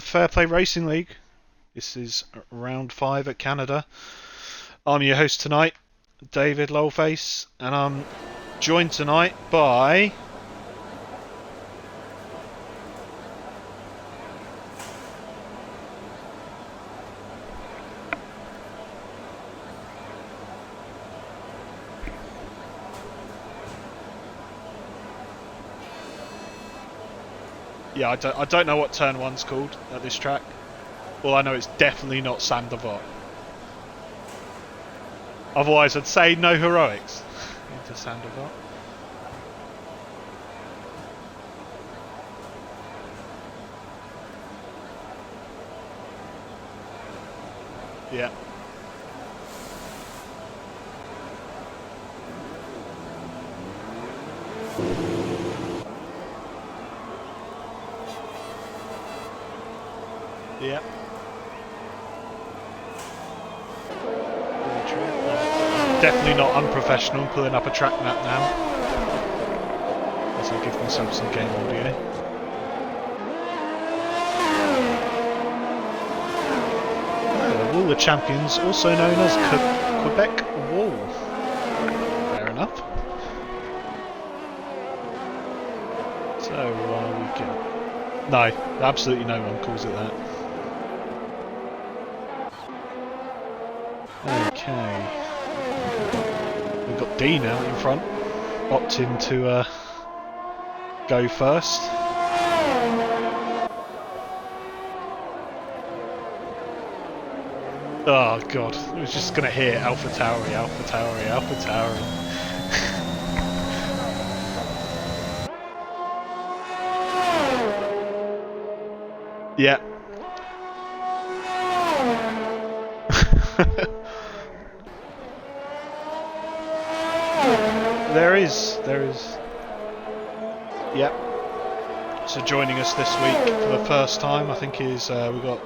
Fair Play Racing League. This is round 5 at Canada. I'm your host tonight, David Lowface, and I'm joined tonight by... Yeah, I don't know what turn 1's called at this track. Well, I know it's definitely not Sandoval. Otherwise, I'd say no heroics into Sandoval. Yeah. Yeah. Definitely not unprofessional pulling up a track map now. As I give myself some game audio. The Wall of Champions, also known as Quebec Wall. Fair enough. So we can... No, absolutely no one calls it that. Okay. We've got Dean out in front, opting to go first. Oh god, I was just going to hear Alpha Tauri, Alpha Tauri, Alpha Tauri. Yeah. There is. Yep. So joining us this week for the first time, I think, is we've got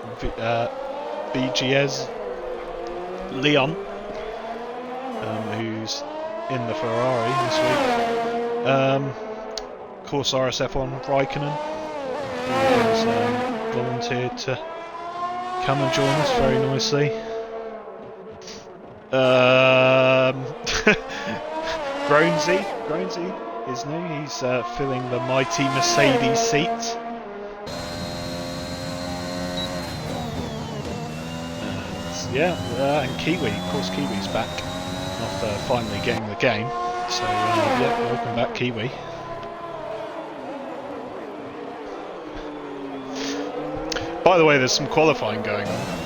BGS Leon, who's in the Ferrari this week. Of course, RSF1 Raikkonen, who has volunteered to come and join us very nicely. Groansy, isn't he? He's filling the mighty Mercedes seat. And Kiwi, of course, Kiwi's back after finally getting the game. So, welcome back, Kiwi. By the way, there's some qualifying going on.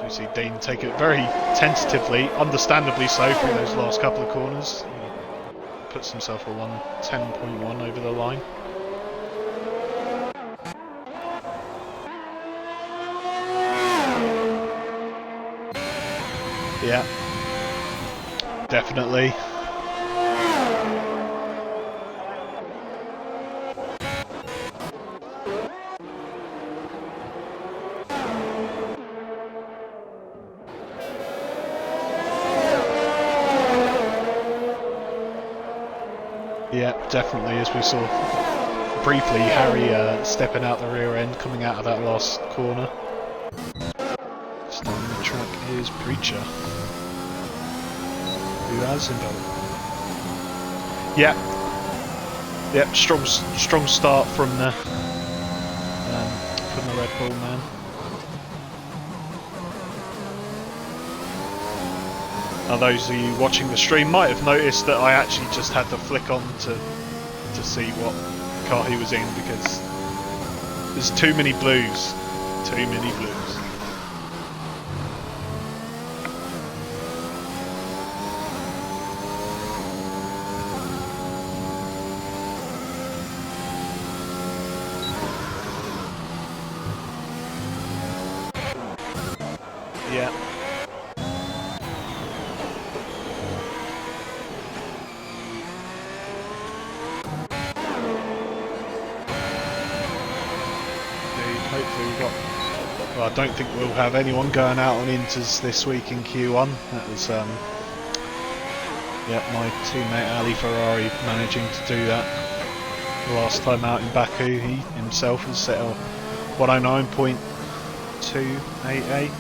We see Dean take it very tentatively, understandably so, through those last couple of corners. He puts himself a 1:10.1 over the line. Yeah, definitely. Yeah, definitely, as we saw briefly, Harry stepping out the rear end, coming out of that last corner. Starting the track is Preacher, who has involved. Yeah, strong start from the Red Bull man. Now, those of you watching the stream might have noticed that I actually just had to flick on to see what car he was in, because there's too many blues. Too many blues. Yeah. hopefully we've got... Well, I don't think we'll have anyone going out on inters this week in Q1. That was, yeah, my teammate Ali Ferrari managing to do that. The last time out in Baku, he himself has set a 109.288.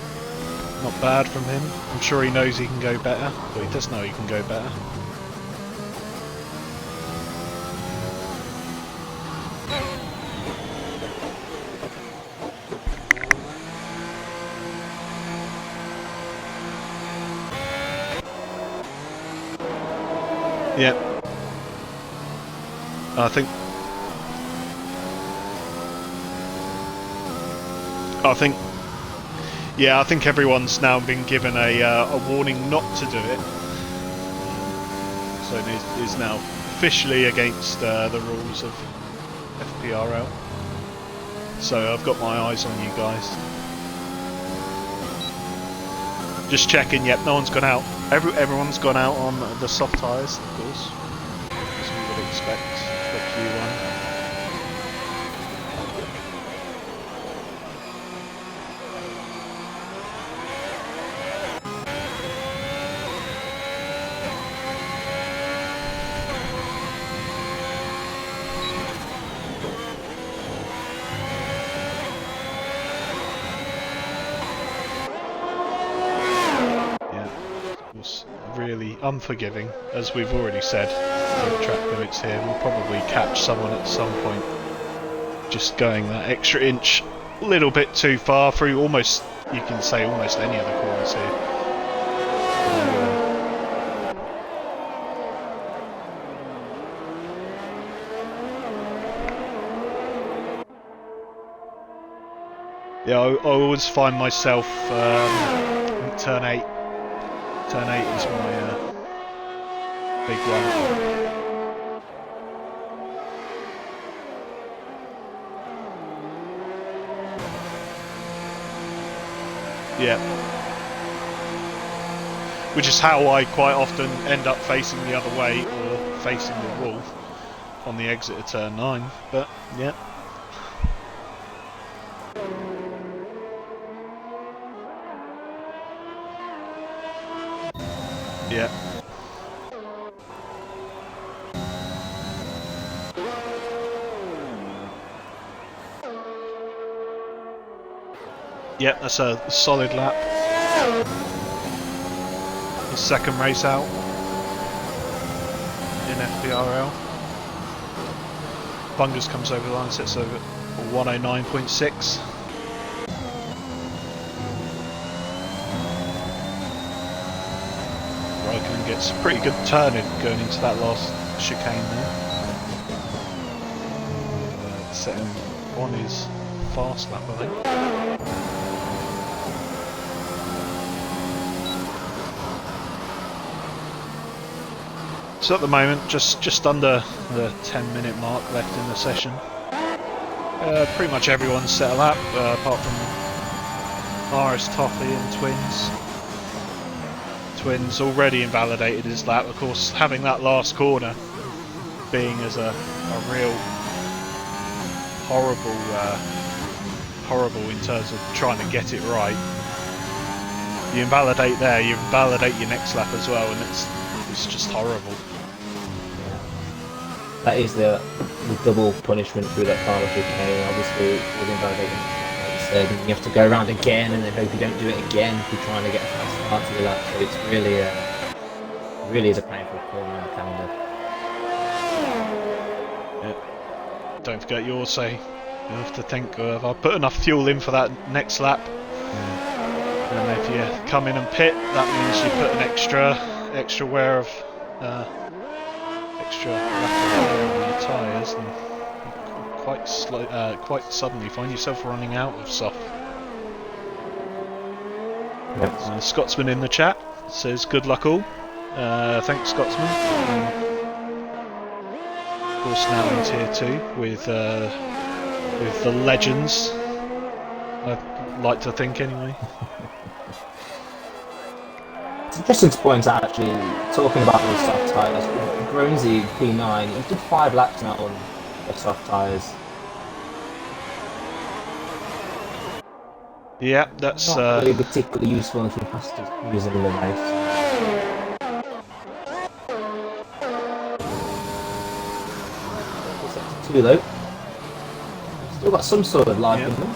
Not bad from him. I'm sure he knows he can go better, but he does know he can go better. Yeah. I think everyone's now been given a warning not to do it. So it is now officially against the rules of FPRL. So I've got my eyes on you guys. Just checking, yep, no one's gone out. Everyone's gone out on the soft tyres, of course, as we would expect for Q1. Really unforgiving, as we've already said. The track limits here, we'll probably catch someone at some point just going that extra inch a little bit too far through almost, you can say almost any of the corners here. Yeah, I always find myself turn 8 is my big one. Yeah. Which is how I quite often end up facing the other way or facing the wall on the exit of turn 9. But, yeah. Yeah. Yep, that's a solid lap. The second race out in FPRL. Bungus comes over the line, sets over 109.6. Raikkonen gets a pretty good turning going into that last chicane there. Setting on his fast lap, I think. So at the moment, just under the 10-minute mark left in the session. Pretty much everyone's set a lap, apart from RS Toffee and Twins already invalidated his lap. Of course, having that last corner being as a real horrible in terms of trying to get it right. You invalidate there, you invalidate your next lap as well, and it's just horrible. That is the double punishment through that final chicane. Obviously, with invalidating, like you said, you have to go around again and then hope you don't do it again if you're trying to get a fast start to the lap. So it's really is a painful corner on the calendar. Yeah. Don't forget yours, say you have to think, have I put enough fuel in for that next lap? And if you come in and pit, that means you put an extra wear of extra lap of air on your tyres, and quite suddenly find yourself running out of soft. Yep. Scotsman in the chat says good luck all. Thanks, Scotsman. Of course, now in tier 2 with the legends. I'd like to think anyway. It's interesting to point out, actually, talking about those soft tyres. Gronzi P9, he did 5 laps now on the soft tyres. Yeah, that's Not really particularly useful if you have to use it in the race. Sector 2 though. Still got some sort of life yeah. in them.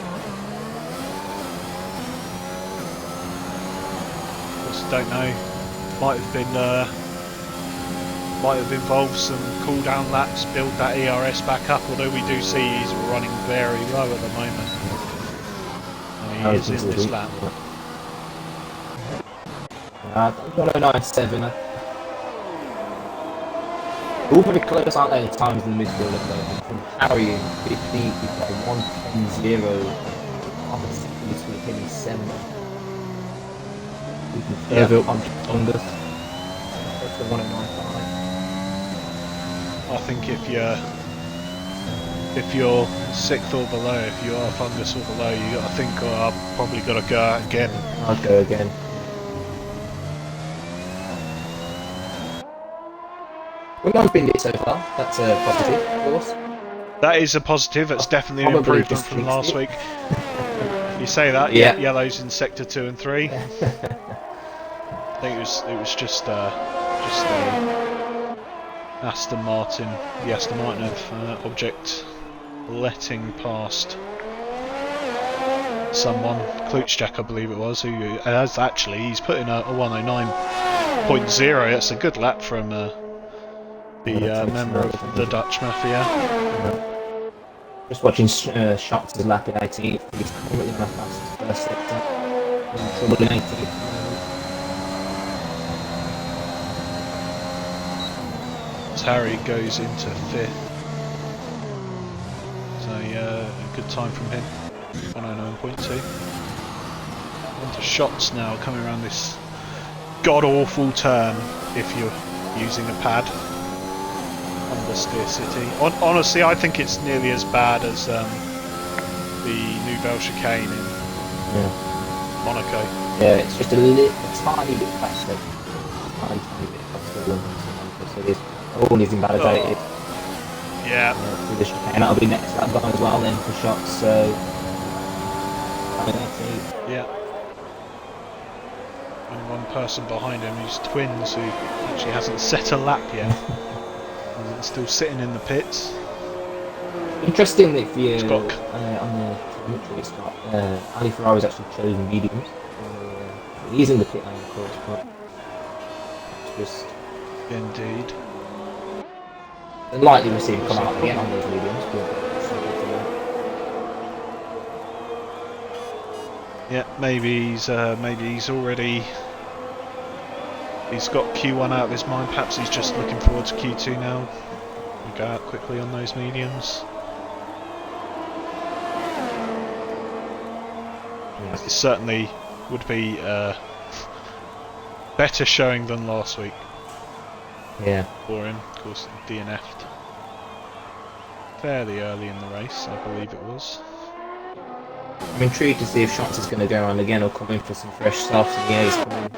Just don't know. Might have involved some cooldown laps, build that ERS back up. Although we do see he's running very low at the moment. He is in this lap. 1097. All very close, aren't they? The times in the midfield though. From Harry in 15th, we've got a 110-0. After 60 between him and 7. We can further up on Fungus. That's the 1095. I think if you're 6th or below, if you are Fungus or below, you got to think, oh, I've probably got to go out again. I'll go again. We've not been it so far. That's a positive, of course. That is a positive. It's definitely an improvement from last week. You say that, yeah. Yellow's in sector 2 and 3. I think it was just Aston Martin, the Aston Martin of object letting past someone, Klutschak I believe it was, who has actually, he's put in a 109.0. That's a good lap from the member of the Dutch Mafia. Just watching Shots' lap in 18th. He's currently on the fastest first sector. Trouble in 18th. Harry goes into 5th. So a good time from him. 109.2. On to Shots now, coming around this god-awful turn if you're using a pad. Understeer City. Honestly, I think it's nearly as bad as the Nouvelle Chicane in Monaco. Yeah, it's just a tiny bit faster. Tiny bit faster than Monaco, so it is. All is invalidated. Oh. Yeah. Through the chicane. That'll be next lap gone as well then for Shots, so... Yeah. And one person behind him who's Twins, who actually hasn't set a lap yet. Still sitting in the pits. Interesting that if you on the telemetry, it's got Ali Ferrari's actually chosen mediums. He's in the pit lane, of course, but it's just indeed unlikely to see him come out again on those mediums. But yeah, maybe he's already. He's got Q1 out of his mind. Perhaps he's just looking forward to Q2 now. We'll go out quickly on those mediums. Yes. It certainly would be better showing than last week. Yeah. For him, of course, DNF'd fairly early in the race, I believe it was. I'm intrigued to see if Shots is going to go around again or come in for some fresh stuff. And yeah, he's coming.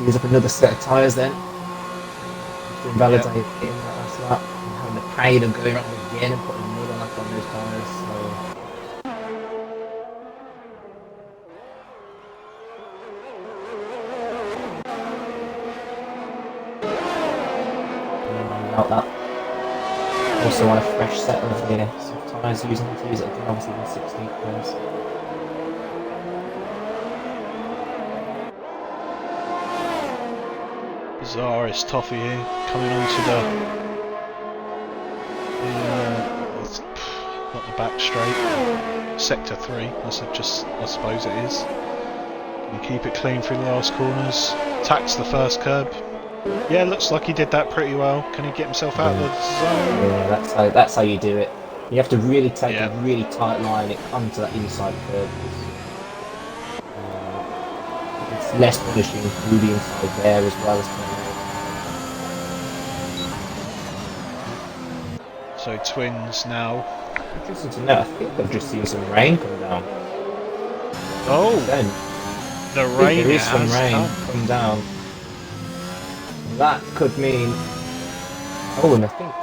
Use up another set of tyres then. To invalidate it in that last lap. And having the pain of going around again and putting another lap on those tyres. So. Out that. Also want a fresh set of soft tyres using to use it again, obviously in 16th place. Bizarrest Toffee here, coming onto it's not the back straight, sector 3. I suppose it is. Can you keep it clean through the last corners? Tax the first curb. Yeah, looks like he did that pretty well. Can he get himself out of the zone? Yeah, that's how you do it. You have to really take a really tight line onto that inside curb. It's less punishing through the inside there as well as coming out. So Twins now. Interesting to know, I think I've just seen some rain come down. Oh! Then, the rain there is some rain come down. That could mean... Oh, and I think...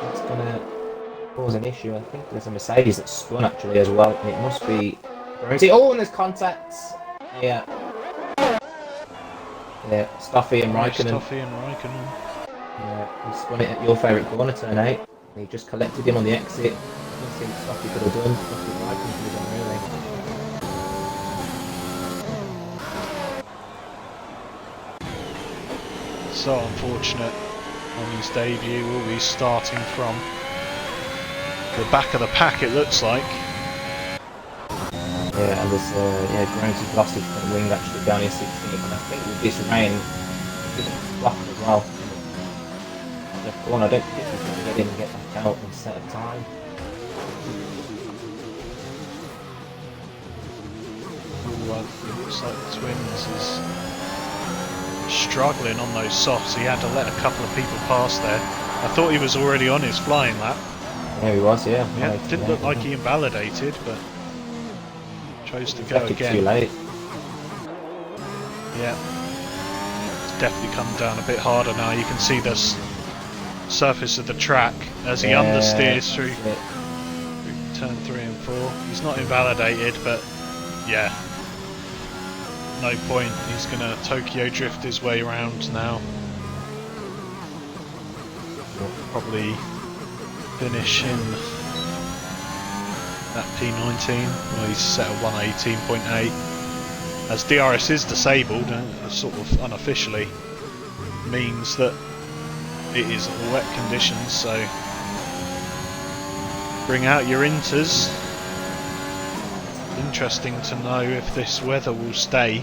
That's gonna... cause an issue. I think there's a Mercedes that's spun actually as well, and it must be. Oh, and there's contacts. Yeah, yeah. Stuffy and Nice, Raikkonen. Toffee and Raikkonen. Yeah, he spun it at your favourite corner, turn 8. And he just collected him on the exit. Nothing Stuffy could have done. Nothing Raikkonen could have done really. So unfortunate on his debut. Will be starting from the back of the pack, it looks like. Yeah, and there's Grounds lost his front wing actually down in 16th, and I think with this rain, it's fluff as well. Left corner, I don't think he's going to get in and get back out in set of time. Ooh, it looks like the Twins is struggling on those softs. He had to let a couple of people pass there. I thought he was already on his flying lap. There he was, yeah. Yeah, it didn't look like he invalidated, but chose to go again. Too late. Yeah, it's definitely come down a bit harder now. You can see the surface of the track as he understeers through turn 3 and 4. He's not invalidated, but yeah, no point. He's going to Tokyo drift his way around now. He'll probably finish in that P19. Well, he's set at 118.8. As DRS is disabled, sort of unofficially means that it is all wet conditions, so bring out your inters. Interesting to know if this weather will stay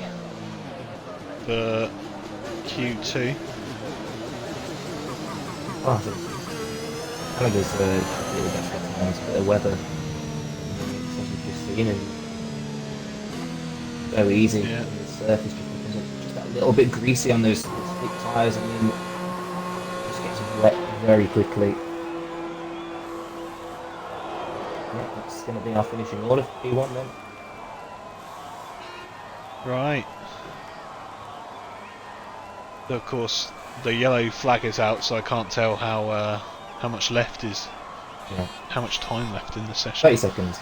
for Q2. Oh, Canada's a little bit times, but the weather, as we've just seen, and very easy Yeah. on the surface, just that little bit greasy on those thick tyres, and then just gets wet very quickly. Yeah, that's going to be our finishing order for P1 then. Right. So of course, the yellow flag is out, so I can't tell how much left is. Yeah. How much time left in the session? 30 seconds.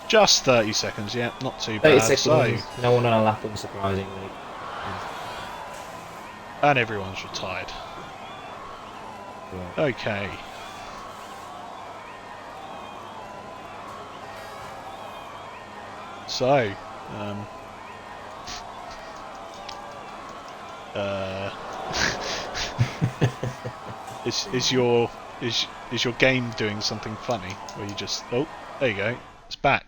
Just 30 seconds, yeah, not too 30 bad. seconds, So, no one on a lap, unsurprisingly. and everyone's retired. Yeah. Okay. So, is your game doing something funny? Or you just there you go, it's back.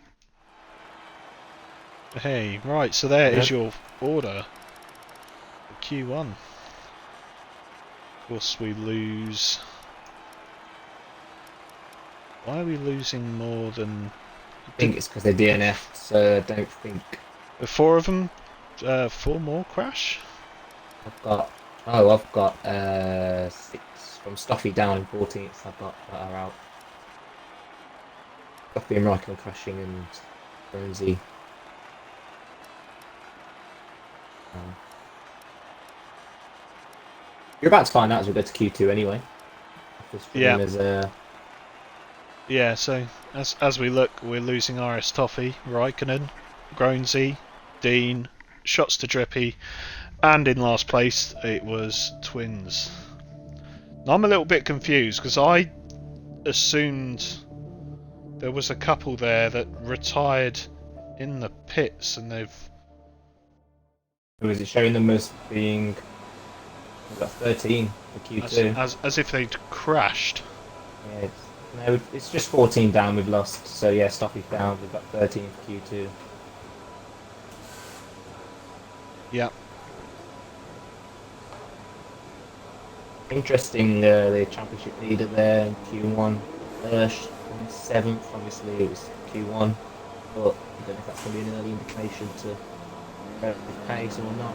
Hey, right, so there is your order for Q1. Of course we lose. Why are we losing more than? I think it's because they're DNF'd, so I don't think. The 4 of them, 4 more crash. I've got 6 from Stuffy down in 14th. I've got that are out. Stuffy and Raikkonen crashing and Burnsy. You're about to find out as we go to Q2 anyway. Yeah. Yeah, so as we look, we're losing RS Toffee, Raikkonen, Groansy, Dean, shots to Drippy, and in last place it was Twins. Now I'm a little bit confused because I assumed there was a couple there that retired in the pits and they've... Was it showing them as being... We've got 13 for Q2. As if they'd crashed. Yeah, it's just 14 down we've lost, so yeah, Stuffy's down, we've got 13 for Q2. Yeah. Interesting, the championship leader there in Q1, 7th, obviously it was Q1, but I don't know if that's going to be an early indication to relative pace or not.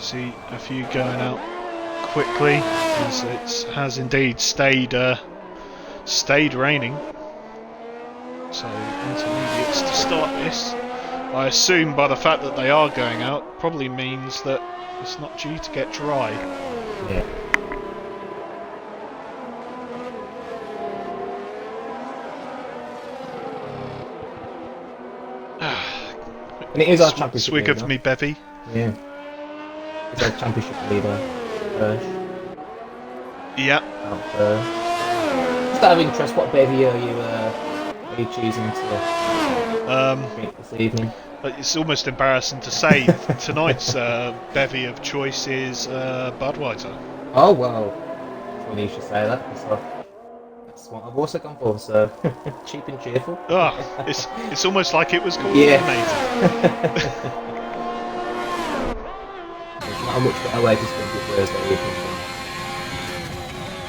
See a few going out quickly, as it has indeed stayed raining. So intermediates to start this. I assume by the fact that they are going out probably means that it's not due to get dry. Yeah. And it is our championship Swig leader. of me bevy. Yeah. It's our championship leader. Yeah. Out first. Just out of interest, what bevy are you choosing to drink this evening? It's almost embarrassing to say. Tonight's bevy of choice is Budweiser. Oh well, funny you should say that. That's what I've also gone for. So cheap and cheerful. Ah, it's almost like it was Yeah. coordinated. There's not a much better way to spend your Thursday evening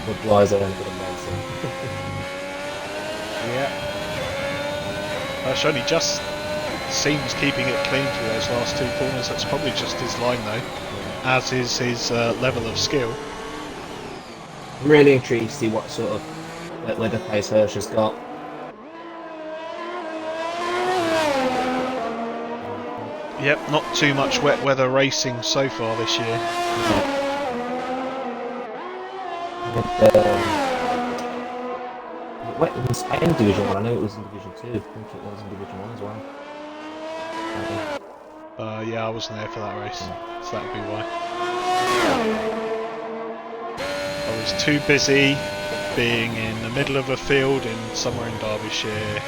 than Budweiser and a bit of racing. Yeah. Only just seems keeping it clean through those last two corners. That's probably just his line though, as is his level of skill. I'm really intrigued to see what sort of wet weather pace Hirsch has got. Yep, not too much wet weather racing so far this year. Wet in Spain Division 1, I know it was in Division 2, I think it was in Division 1 as well. Yeah, I wasn't there for that race, so that would be why. I was too busy being in the middle of a field in somewhere in Derbyshire.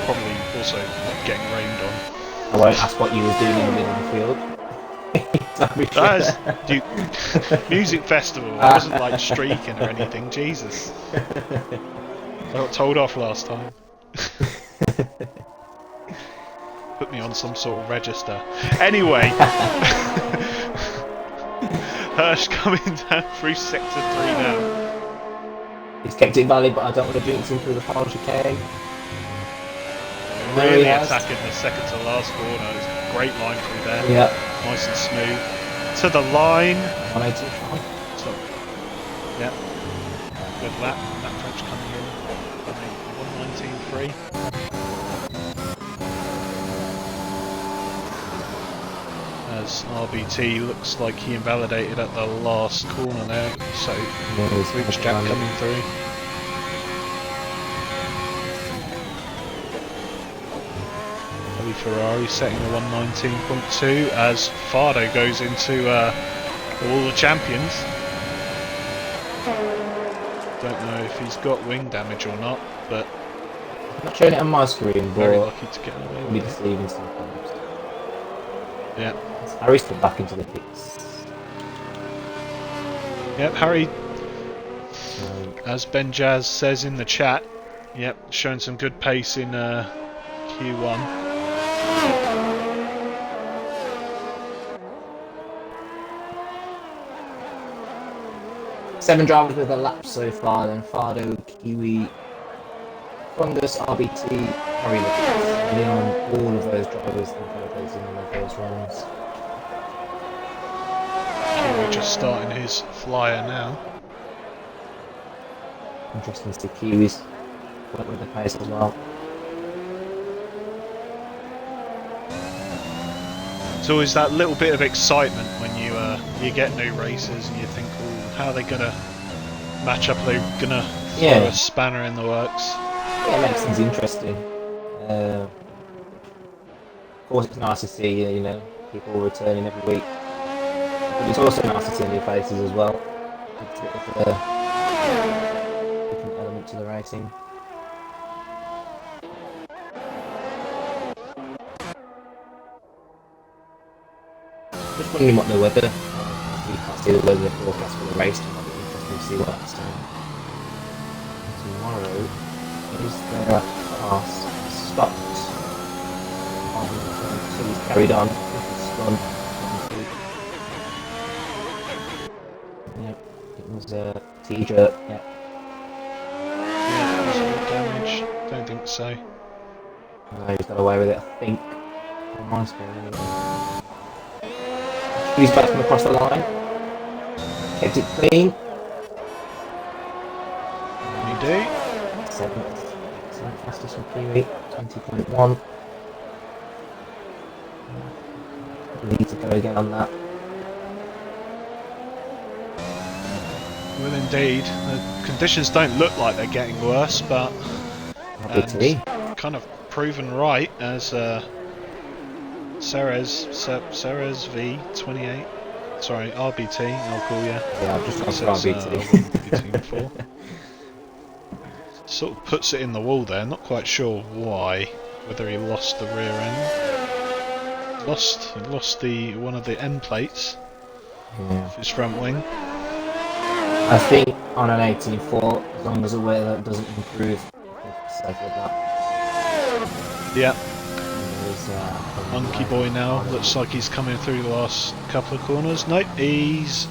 Probably also getting rained on. I won't ask what you was doing in the middle of the field. That is music festival. I wasn't like streaking or anything. Jesus, I got told off last time. Put me on some sort of register. Anyway, Hirsch coming down through sector 3 now. He's kept it valid, but I don't want to jinx him through the final chicane. Really attacking the second to last corner. It's a great line through there. Yeah. Nice and smooth. To the line. 185. So, yeah. Good lap. That French coming in. 119.3. As RBT looks like he invalidated at the last corner there. So, Rich Jack coming through. Ferrari setting a 119.2 as Fardo goes into all the champions. Don't know if he's got wing damage or not, but I'm not showing it on my screen, but very lucky to get away with it. deceiving sometimes. Yeah. Harry's put back into the pits. Yep, Harry, as Ben Jazz says in the chat, yep, showing some good pace in Q1. 7 drivers with a lap so far, then Fardo, Kiwi, Fungus, RBT, Harry Lucas. Leon, all of those drivers in those in all of those runs. Kiwi just starting his flyer now. Interesting to see Kiwis work with the pace as well. It's always that little bit of excitement when you get new racers and you think, oh, how are they gonna match up? Are they gonna throw a spanner in the works? Yeah, it makes things interesting. Of course, it's nice to see people returning every week, but it's also nice to see new faces as well. It's a bit of a different element to the racing. Just wondering what the weather. We can't see the weather forecast for the race. It might be interesting to see what that's doing. Tomorrow is there a pass stopped. So he's carried on. Spun. Yep, it was a T-jerk. Yep. Yeah, was it damage? Don't think so. No, he's got away with it, I think. On my screen anyway. He's back from across the line. Kept it clean. You do? 7th fastest from Kiwi, 20.1. Need to go again on that. Well, indeed. The conditions don't look like they're getting worse, but kind of proven right as Ceres V28. Sorry, RBT. I'll call you. Yeah, I've just gone for Says, RBT. 1:18.4. Sort of puts it in the wall there. Not quite sure why. Whether he lost the rear end. Lost one of the end plates. Yeah. Of his front wing. I think on an 18.4, as long as the weather doesn't improve, it's safe with that. Yeah. There's, Monkey Boy now looks like he's coming through the last couple of corners. Nope, he's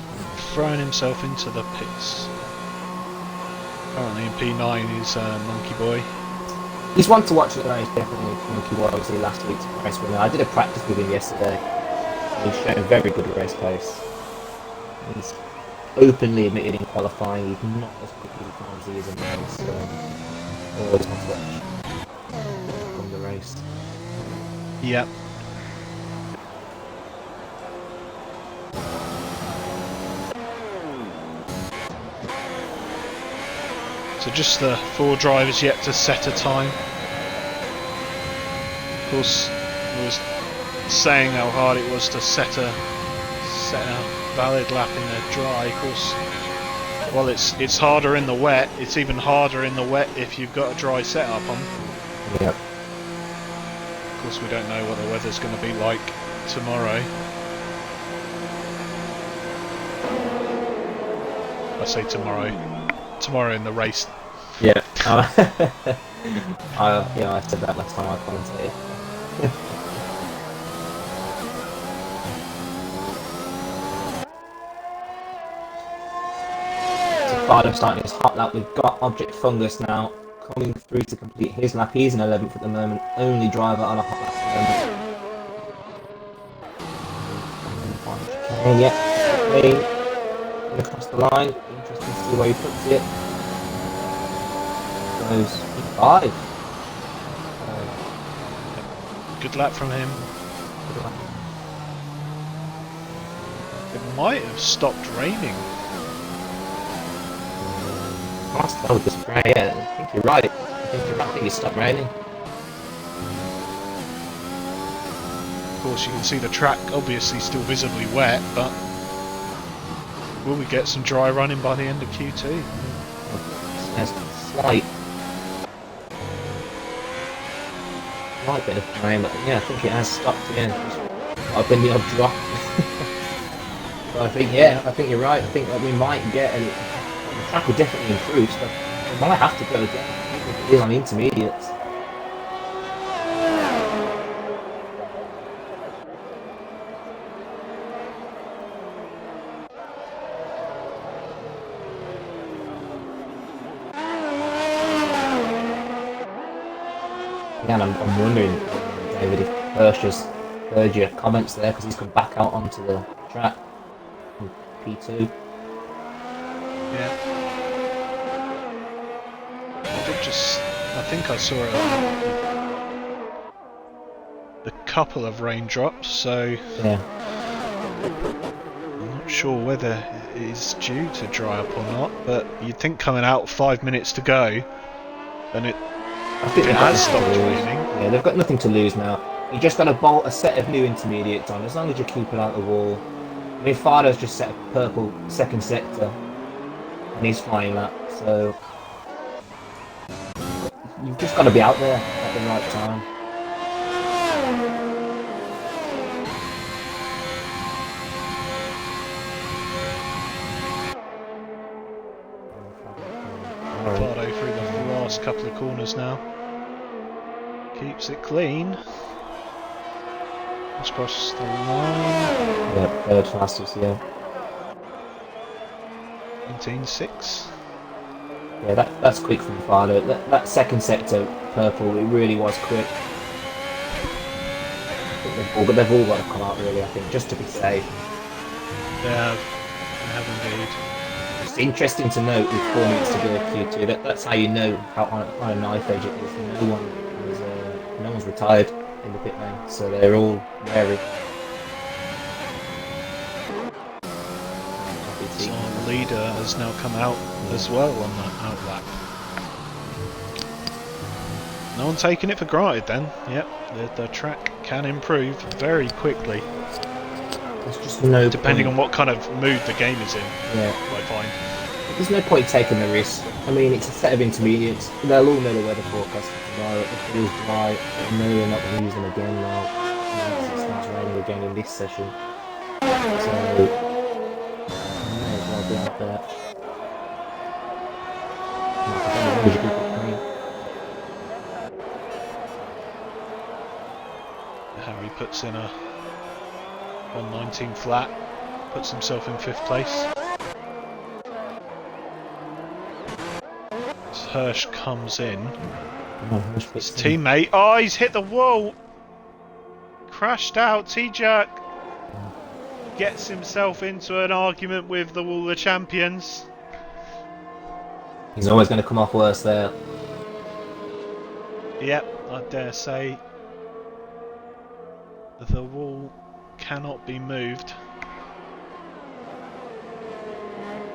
thrown himself into the pits. Currently in P9 is Monkey Boy. He's one to watch at the race, definitely. Monkey Boy, obviously last week's race winner. I did a practice with him yesterday. He's shown very good race pace. He's openly admitted in qualifying he's not as quick as he is in the race, so always want to watch from the race. Yep. So just the 4 drivers yet to set a time. Of course, I was saying how hard it was to set a valid lap in the dry. Of course, well, it's harder in the wet. It's even harder in the wet if you've got a dry setup on. Yep. Of course, we don't know what the weather's going to be like tomorrow. I say tomorrow in the race. Yeah. I said that last time I commentated. So Fido starting his hot lap. We've got Object Fungus now coming through to complete his lap. He's in 11th at the moment. Only driver on a hot lap at the moment. Okay, yeah. Okay. Across the line. Interesting to see where he puts it. Goes P5. Good lap from him. It might have stopped raining. Oh, the spray, yeah. I think you're right. I think it stopped raining. Of course, you can see the track obviously still visibly wet, but will we get some dry running by the end of Q2? There's a slight bit of rain, but yeah, I think it has stopped again. I've been the odd drop. But I think you're right. I think that we might get the track will definitely improve, so we might have to go again. If it is on intermediates. Again, I'm wondering, David, if Hirsch's heard your comments there because he's come back out onto the track from P2. Yeah. I think I saw it on the couple of raindrops, so yeah. I'm not sure whether it is due to dry up or not, but you'd think coming out 5 minutes to go, and it has stopped raining. Yeah, they've got nothing to lose now. You just got to bolt a set of new intermediates on, as long as you keep it out the wall. I mean, Fido's just set a purple second sector, and he's flying that, so you've just got to be out there at the right time. Fido through the last couple of corners now. Keeps it clean. Let's cross the line. Yeah, third fastest, yeah. 19.6. Yeah, that's quick from Fido. That second sector purple, it really was quick. But they've all got to come out really, I think, just to be safe. Yeah, they have indeed. It's interesting to note with 4 minutes to go Q2. That's how you know how on a knife edge it is. No one's retired in the pit lane, so they're all wary. So the leader has now come out as well on that out lap. No one taking it for granted then. Yep, the track can improve very quickly. There's just no depending point. on what kind of mood the game is in. Yeah. I find. There's no point taking the risk. I mean, it's a set of intermediates. They'll all know the weather forecast for tomorrow. If it is dry, they'll know they're not going to use them again now. Unless it starts raining again in this session. So, may as well be out there. Harry puts in a 119 flat, puts himself in 5th place. As Hirsch comes in, his teammate, oh, he's hit the wall! Crashed out, T-Jerk gets himself into an argument with the Wall of Champions. He's always going to come off worse there. Yep, I dare say the wall cannot be moved.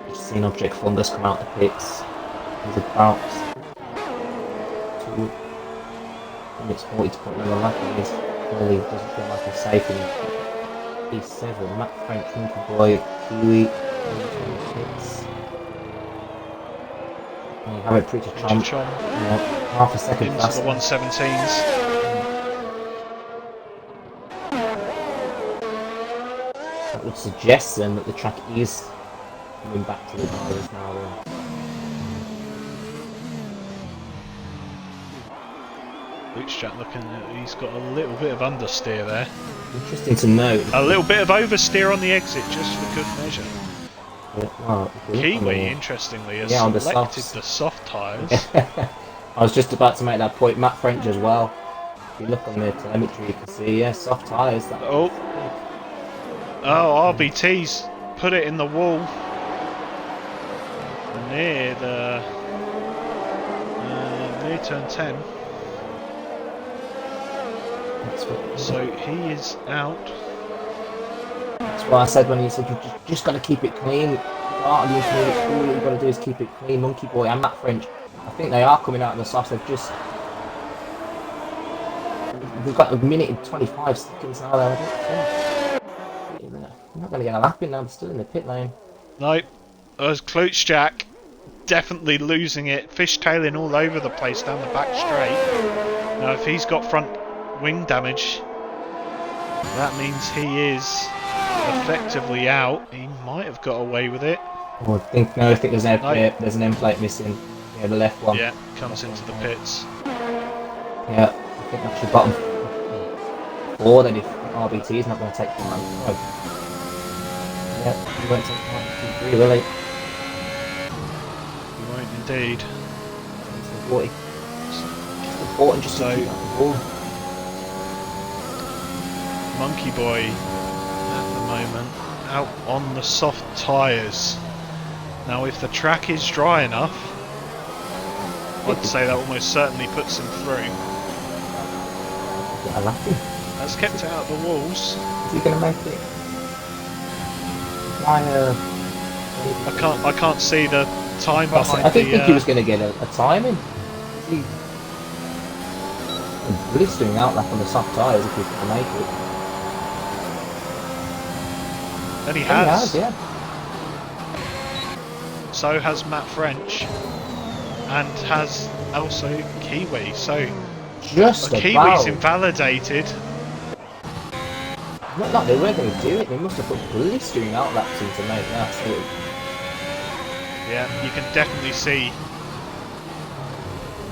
Just seen Object Fungus come out the pits. He's about 2 minutes 40 to put another lap on his. Clearly doesn't feel like he's safe in P7. Matt French, Monkey Boy, Kiwi, pits. You have it pretty chomp. Yeah, half a second into faster. the 117s. That would suggest then that the track is coming back to the drivers now. Then. Bootstrap looking at, he's got a little bit of understeer there. Interesting to note. A little bit of oversteer on the exit just for good measure. Yeah, well, Kiwi, interestingly, has selected the soft tyres. I was just about to make that point. Matt French as well. If you look on the telemetry, you can see, yeah, soft tyres. Oh, RBT's put it in the wall near the near turn 10. So he is out. That's what I said when he said you just got to keep it clean. All you've got to do is keep it clean. Monkey Boy and Matt French, I think they are coming out of the softs. They've got a minute and 25 seconds now. They're not going to get a lap in now. They're still in the pit lane. No, as Klutschak definitely losing it, fishtailing all over the place down the back straight. Now, if he's got front wing damage, that means he is effectively out. He might have got away with it. Oh, I think there's an end plate missing. Yeah, the left one. Yeah, comes into the pits. Yeah, I think that's your bottom 4 then if RBT is not going to take the man. Yeah, he won't take the 3, will he? He won't indeed. It's 40. Just important just to keep the ball. Monkey Boy at the moment out on the soft tyres. Now if the track is dry enough, I'd say that almost certainly puts him through. Has kept it out of the walls. Is he going to make it? I can't see the time behind I didn't think he was going to get a timing. He blistering out like on the soft tyres if he's going to make it. And he has. Yeah. So has Matt French. And has also Kiwi. So just Kiwi's invalidated. Not that they weren't going to do it. They must have put blistering out laps in to make that. So. Yeah, you can definitely see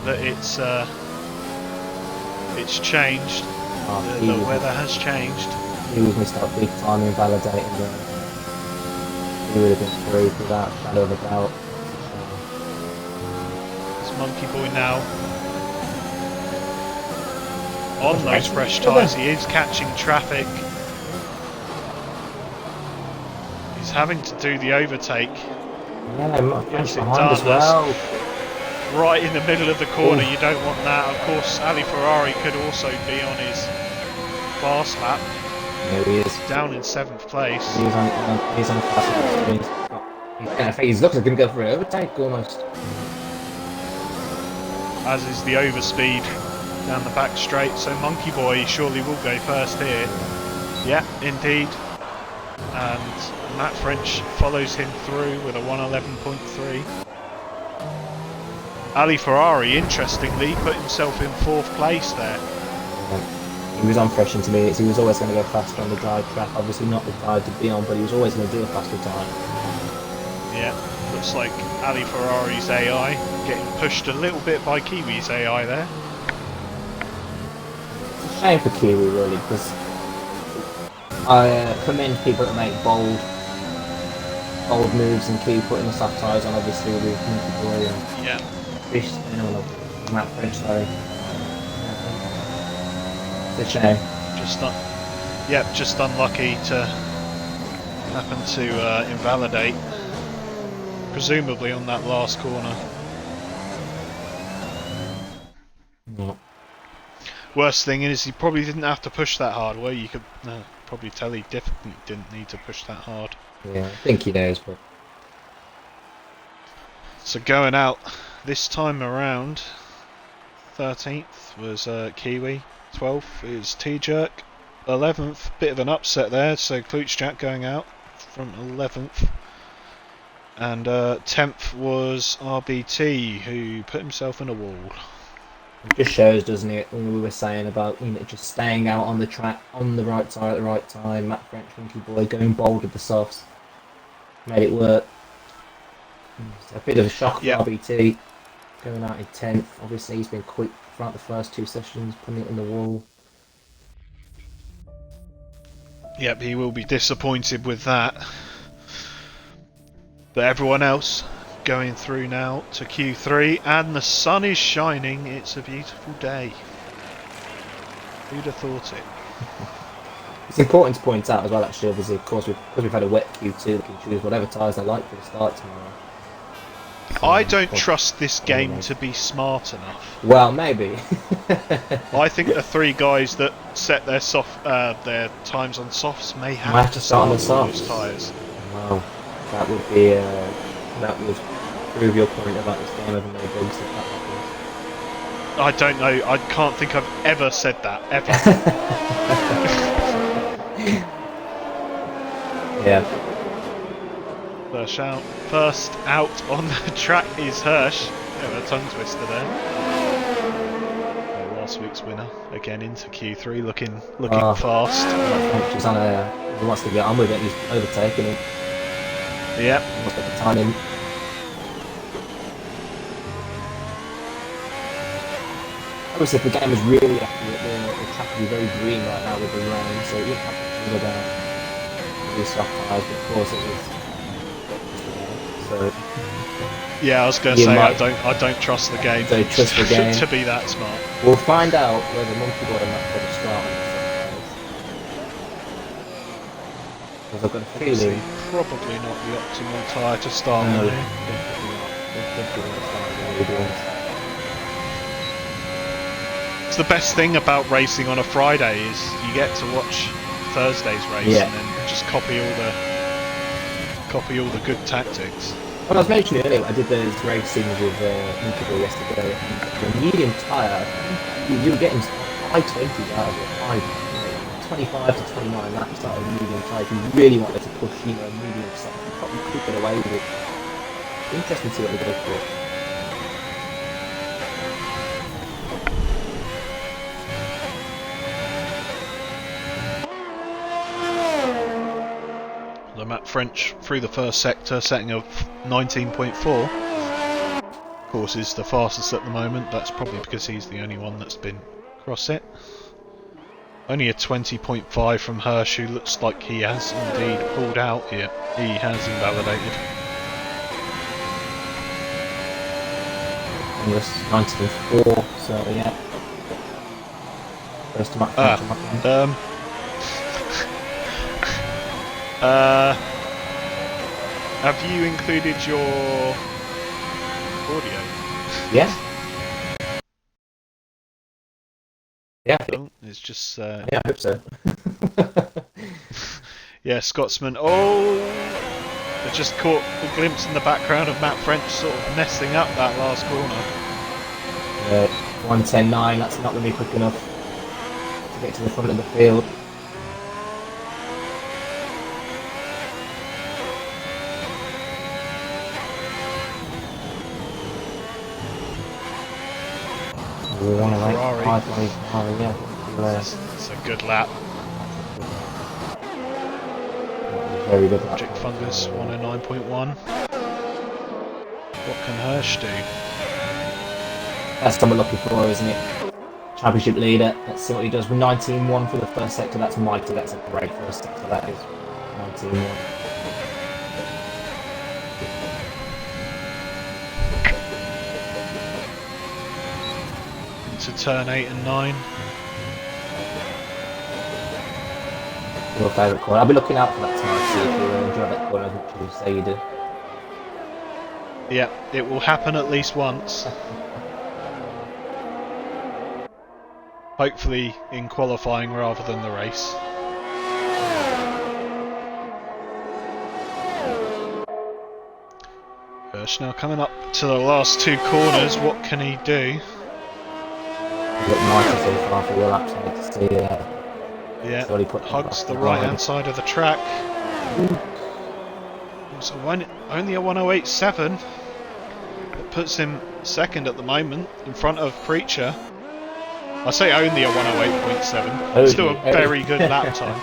that it's changed. The weather has changed. He was missed out big time invalidating there. He would have been through without a shadow of a doubt. It's Monkey Boy now. On those fresh tyres, he is catching traffic. He's having to do the overtake. Yeah, yes, behind as well. Right in the middle of the corner, you don't want that. Of course, Ali Ferrari could also be on his fast lap. Yeah, he is. Down in 7th place. He's on fast lap. He's looks like he's going to go for an overtake almost. As is the overspeed down the back straight, so Monkey Boy surely will go first here. Yeah, indeed. And Matt French follows him through with a 1:11.3. Ali Ferrari, interestingly, put himself in 4th place there. He was on fresh intermediates. He was always going to go faster on the dry track. Obviously not the tire to be on, but he was always going to do a faster time. Yeah, looks like Ali Ferrari's AI getting pushed a little bit by Kiwi's AI there. It's a shame for Kiwi, really, because I commend people that make bold moves and keep putting the soft tyres on, obviously, with Monkey Boy and Yeah. Fish, Matt French, sorry. It's a shame. Just unlucky to happen to invalidate, presumably on that last corner. Yeah. Worst thing is he probably didn't have to push that hard. Well, you could probably tell he definitely didn't need to push that hard. Yeah, I think he knows, but... So going out this time around, 13th was Kiwi, 12th is T-Jerk, 11th, bit of an upset there, so Klutschak going out from 11th, and 10th was RBT, who put himself in a wall. It just shows, doesn't it, when we were saying about just staying out on the track, on the right side at the right time, Matt French, Monkey Boy, going bold with the softs, made it work. It's a bit of a shock for RBT, going out in 10th. Obviously he's been quick throughout the first 2 sessions, putting it in the wall. Yep, he will be disappointed with that. But everyone else going through now to Q3, and the sun is shining. It's a beautiful day. Who'd have thought it? It's important to point out as well, actually, obviously, of course, because we've had a wet Q2, they can choose whatever tyres they like for the start tomorrow. So, I don't trust this game to be smart enough. Well, maybe. I think the 3 guys that set their their times on softs may have to start on the those softs. tyres. Wow, that would be that would prove your point about this game having no bugs if that happens. I don't know. I can't think I've ever said that ever. Yeah. First out on the track is Hirsch. Bit of a tongue twister there. Last week's winner again into Q3, looking fast. He's on he wants to get on with it. He's overtaking him. Yep. He wants to get the time in. Obviously, if the game was really accurate, the track would be very green right now with the rain, so it wouldn't have to go down really soft tyres, but of course it was. So, yeah, I was going to say I don't trust the game. Don't trust the game to be that smart. We'll find out whether Monkey Boy and Matt French start on the soft tyres. Because I've got a feeling. Probably not the optimal tyre to start No, with. definitely not. It's the best thing about racing on a Friday is you get to watch Thursday's race and then just copy all the good tactics. Well, I was mentioning earlier, I did those racing with Monkey Boy yesterday, and the medium tyre, you were getting 520 out of it, 25 to 29 laps out of medium tyre. If you really wanted to push, medium stuff, you probably could get away with it. Interesting to see what they go for. Matt French through the first sector, setting a 19.4. Of course, is the fastest at the moment. That's probably because he's the only one that's been across it. Only a 20.5 from Hirsch, who looks like he has indeed pulled out here. He has invalidated. He was 19.4, so yeah. First to Matt French. Have you included your audio? Yeah. Yeah. Oh, it's just. Yeah, I hope so. Yeah, Scotsman. Oh, I just caught a glimpse in the background of Matt French sort of messing up that last corner. 1:10.9. That's not going to be quick enough to get to the front of the field. We want to make Ferrari. yeah. It's a good lap. Very good. Project Fungus 109.1. What can Hirsch do? That's what we're looking for, isn't it? Championship leader. Let's see what he does with 19.1 for the first sector. That's mighty. That's a great first sector. That is 19.1. Into turn 8 and 9. Your favourite corner. I'll be looking out for that tonight. See if you enjoy that corner as much as you say you do. Yeah, it will happen at least once. Hopefully in qualifying rather than the race. Hirsch now coming up to the last two corners. What can he do? He's got 90 so far for your laps. I need to see. Yeah, So he put hugs the right hand side of the track. So only a 108.7. It puts him second at the moment in front of Preacher. I say only a 108.7. Still a very good lap time.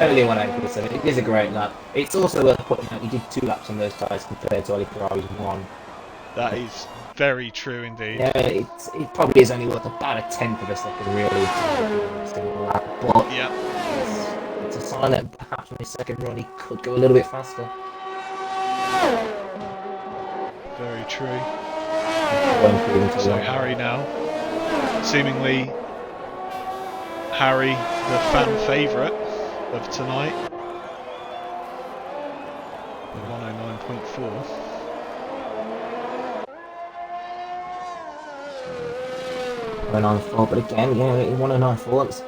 Only 108.7. It is a great lap. It's also worth pointing out he did 2 laps on those tyres compared to Ali Ferrari's 1. That is very true indeed. Yeah, it probably is only worth about a tenth of a second really. Single lap, but Yeah. it's a sign that perhaps on his second run he could go a little bit faster. Very true. So So Harry now, seemingly Harry, the fan favourite of tonight. 109.4. Went on 4, but again, yeah, 109.4.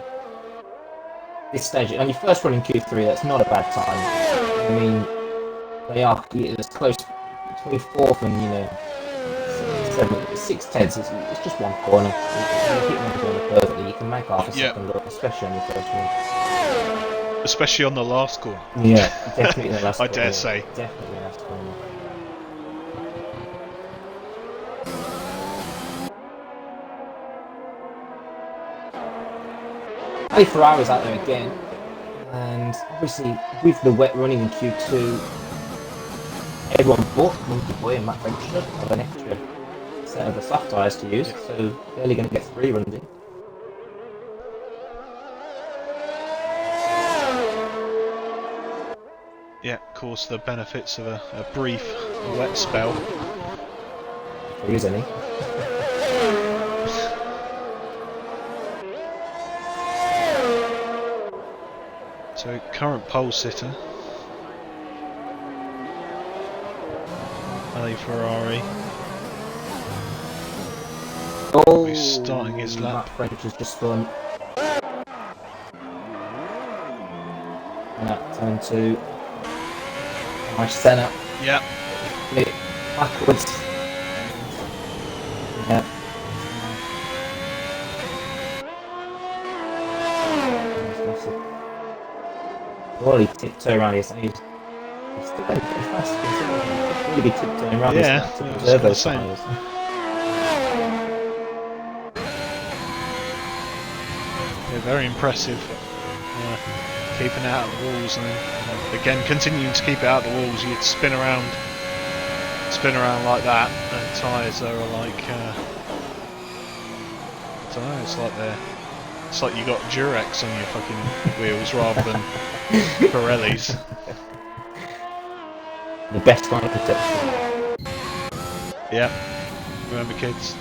This stage, on your first run in Q3, that's not a bad time. I mean, they are as close between 4th and 7th, 6 tenths. It's just one corner. You hit one corner perfectly. You can make half a second up, especially on your first run. Especially on the last corner. Yeah, definitely the last I corner. dare say. Definitely the last corner. Ali Ferrari's out there again, and obviously with the wet running in Q2, everyone but Monkey Boy and Matt Frencher have an extra set of the soft tyres to use, so they're only going to get 3 runs in. Yeah, of course, the benefits of a brief wet spell. If there is any. So current pole sitter, Ali Ferrari. Oh, He's starting his lap. Matt Frencher's just spun. And at turn 2. Nice centre. Yeah. Flip backwards. Yeah. Well, he tiptoed around his. He's still going pretty fast. He's really be tiptoeing around his to preserve those tyres. Yeah, very impressive. Keeping it out of the walls, and again continuing to keep it out of the walls. You'd spin around like that, and tyres are like I don't know. It's like you got Durex on your fucking wheels rather than Pirellis. The best kind of protection. Yeah. Remember, kids,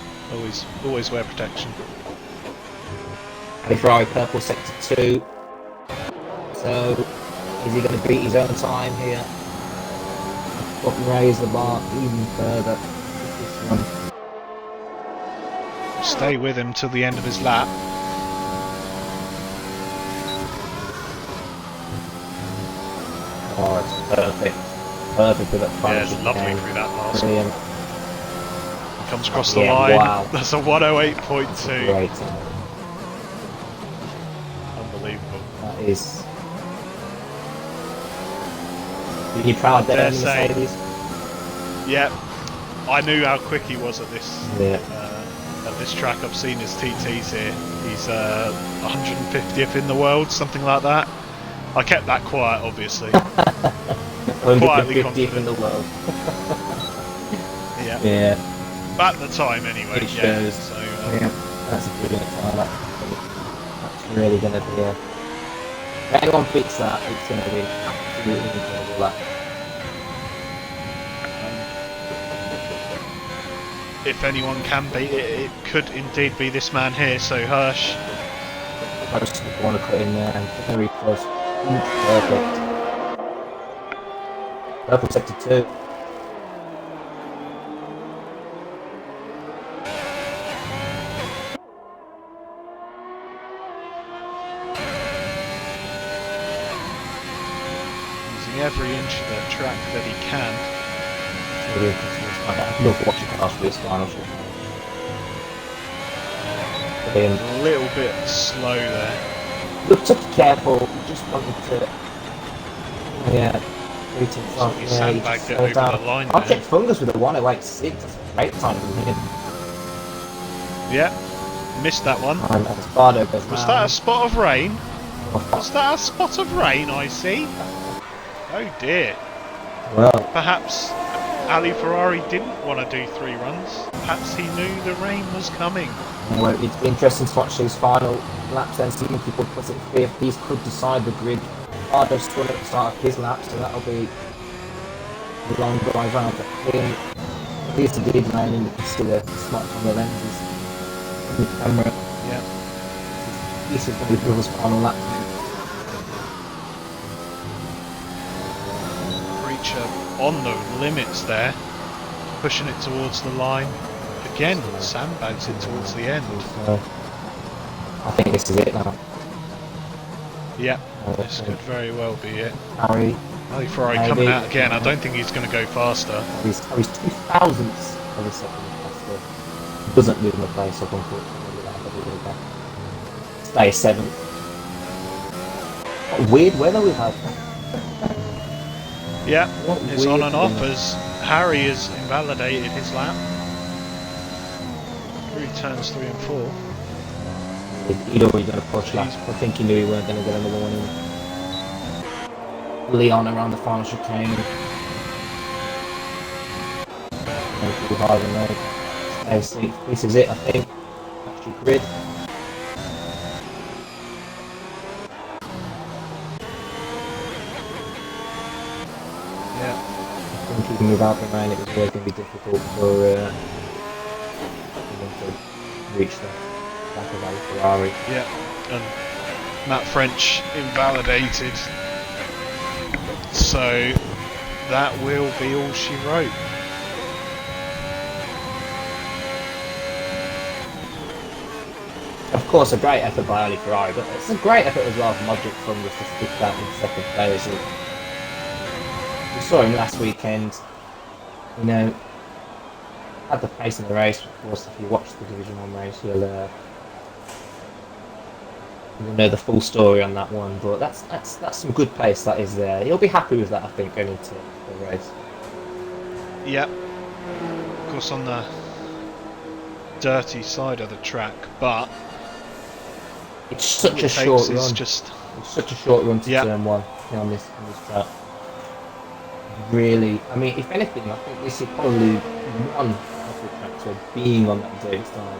always wear protection. Ali Ferrari purple sector 2. So, is he going to beat his own time here? Or raise the bar even further? This one. Stay with him till the end of his lap. Oh, it's perfect. Perfect with that Yeah, it's lovely through that last. Brilliant. Comes across the Yeah, line. wow. That's a 108.2. Great. Unbelievable. That is. Are you proud I there, dare say. Mercedes? Yeah, I knew how quick he was at Yeah. this track. I've seen his TTs here. He's 150th in the world, something like that. I kept that quiet, obviously. Quietly 150th confident. in the world. Yeah. Yeah. At the time, anyway. It yeah. shows. So, Yeah. That's a brilliant time. That's really going to be a. If anyone beats that, it's going to be absolutely incredible. That. if anyone can beat it, it could indeed be this man here. So Hirsch. I just want to put in there and very close. Perfect. Purple sector 2. Using every inch of the track that he can. Really interesting. I love watching cars for this final shot. A little bit slow there. Look, just be careful. You just wanted to. Yeah. Greetings off. He Yeah, sandbagged it over the line I'll there. check Fungus with a 108.6. That's a great time from him. Yeah, missed that one. And Espardo goes Was round. that a spot of rain? Was that a spot of rain I see? Oh dear. Well, Perhaps Ali Ferrari didn't want to do 3 runs. Perhaps he knew the rain was coming. well, it's been interesting to watch these final laps and see if people put it fifth. These could decide the grid. Espardo spun at the start of his lap, so that'll be the long drive round for him. At least it did rain and you can see the smudge on the lenses in the camera. Yeah. This is going to be Bill's final lap. Preacher on the limits there, pushing it towards the line. Again, sandbags it towards the end. So, I think this is it now. Yeah, this could very well be it. Harry, Ali Ferrari coming out again. I don't think he's going to go faster. Harry's 2,000ths of a second faster. Doesn't move my place up, unfortunately. Stay 7th. What weird weather we've had. Yeah, What it's on weird and off weather. as Harry has invalidated his lap. Through turns 3 and 4. He'd already done a push lap. I think he knew he weren't going to get another one in. Leon around the final chicane. Too hard on road. This is it, I think. Actually, grid. Yeah, I think even without the rain, it was really going to be difficult for him to reach the back of Ali Ferrari. yeah. And Matt French invalidated. So that will be all she wrote. Of course, a great effort by Ali Ferrari, but it's a great effort as well from Modric from just to stick that in second place. We saw him last weekend, you know, had the pace in the race. Of course, if you watch the Division 1 race, you'll know the full story on that one. But that's some good pace that is there. He'll be happy with that, I think, going into the race. Yeah, of course on the dirty side of the track, but It's such all a it short takes is run. just It's such a short run to Yeah. turn 1 on this track. Really, I mean, if anything, I think this is probably one of the tracks where being on that dirty side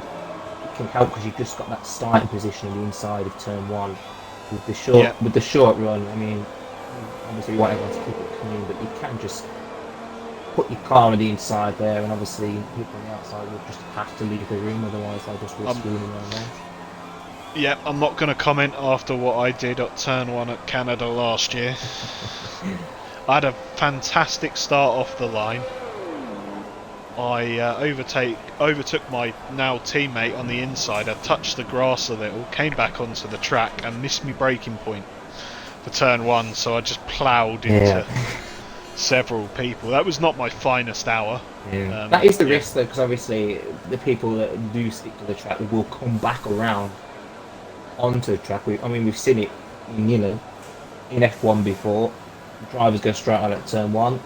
it can help because you've just got that starting position on the inside of turn 1 with the short Yeah. with the short run. I mean, obviously you want everyone to keep it clean, but you can just put your car on the inside there, and obviously people on the outside will just have to leave the room, otherwise they'll just risk ruining their race. yeah. I'm not going to comment after what I did at turn 1 at Canada last year. I had a fantastic start off the line. I overtook my now teammate on the inside. I touched the grass a little, came back onto the track and missed my braking point for turn 1. So I just ploughed into several people. That was not my finest hour. Yeah. That is the yeah. risk, though, because obviously the people that do stick to the track will come back around onto the track. I mean, we've seen it, in F1 before. Drivers go straight on at turn one.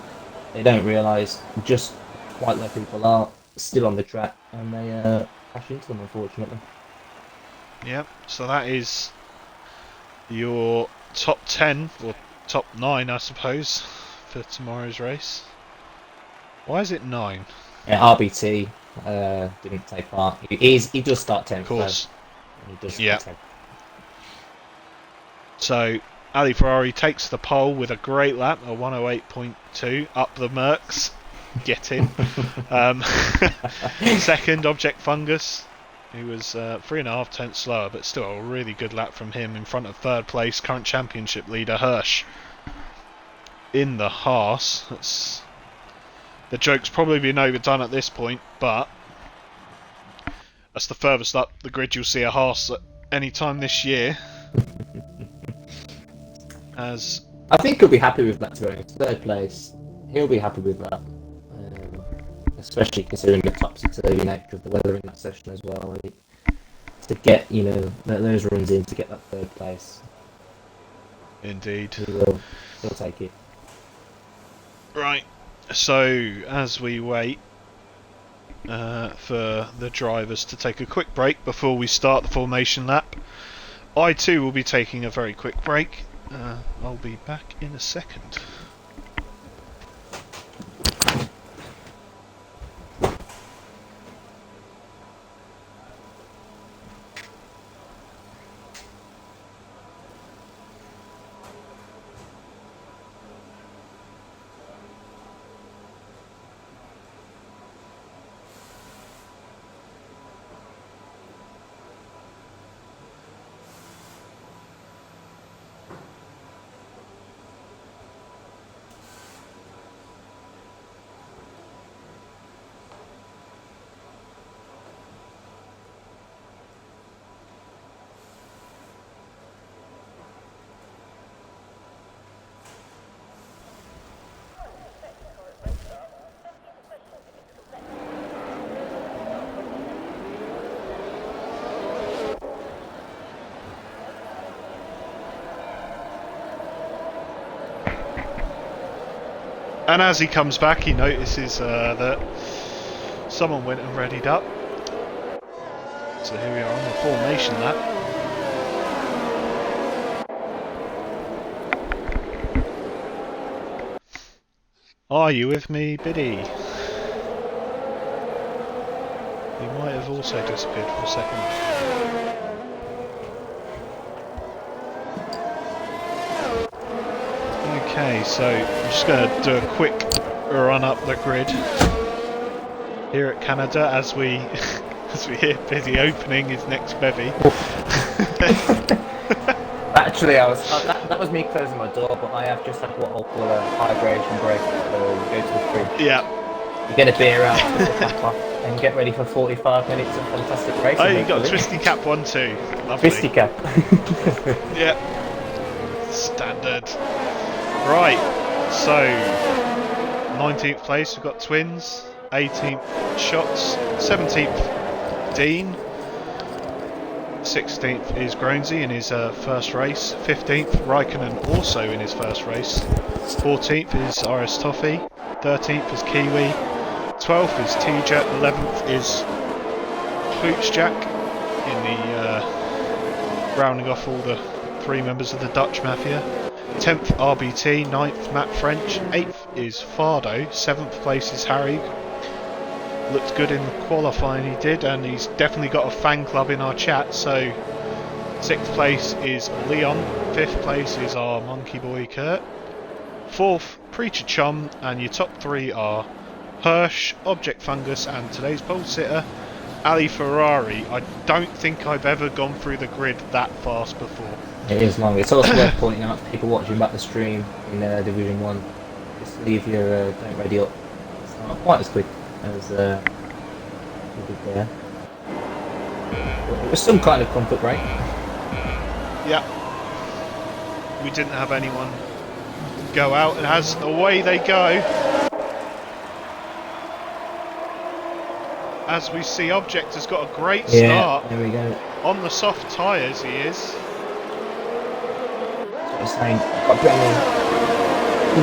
They don't realise just quite where people are still on the track, and they crash into them, unfortunately. Yep. So that is your top 10 or top 9, I suppose, for tomorrow's race. Why is it 9? Yeah, RBT didn't take part. He does start 10th, Of course. Though. He does Yeah. start 10th. So Ali Ferrari takes the pole with a great lap, a 108.2 up the Mercs. Get in. Second, Object Fungus, who was 3.5 tenths slower, but still a really good lap from him in front of third place, current championship leader Hirsch. In the Haas, the joke's probably been overdone at this point, but that's the furthest up the grid you'll see a Haas at any time this year. As I think he'll be happy with that, to be honest. Third place, he'll be happy with that. Especially considering the topsy-turvy nature of the weather in that session as well. To get, those runs in to get that third place. Indeed. He'll take it. Right, so as we wait for the drivers to take a quick break before we start the formation lap, I too will be taking a very quick break. I'll be back in a second. And as he comes back, he notices that someone went and readied up. So here we are on the formation lap. Are you with me, Biddy? He might have also disappeared for a second. Okay, so I'm just going to do a quick run up the grid here at Canada as we hear Biddy opening his next bevy. Actually, that was me closing my door, but I have just had what I'll call a hydration break. So you go to the fridge. Yeah. You get a beer out, put the cap off, and get ready for 45 minutes of fantastic racing. Oh, you got a Twisty Cap one too. Lovely. Twisty Cap. Yeah. Standard. Right, so 19th place we've got Twins, 18th Shots, 17th Dean, 16th is Groansy in his first race, 15th Raikkonen also in his first race, 14th is RS Toffee, 13th is Kiwi, 12th is T-Jet, 11th is Kloochjack in the rounding off all the 3 members of the Dutch Mafia. 10th RBT, 9th Matt French, 8th is Fardo, 7th place is Harry. Looked good in the qualifying he did, and he's definitely got a fan club in our chat, so 6th place is Leon, 5th place is our monkey boy Kurt, 4th Preacher Chum, and your top 3 are Hirsch, Object Fungus, and today's pole sitter Ali Ferrari. I don't think I've ever gone through the grid that fast before. It is long. It's also worth pointing out to people watching back the stream in Division 1, just leave your don't ready up. It's not quite as quick as we did there. But it was some kind of comfort break. Yeah. We didn't have anyone go out, and as away they go. As we see, Object has got a great start. There we go. On the soft tyres, he is. That's what I'm saying. Got a bit on the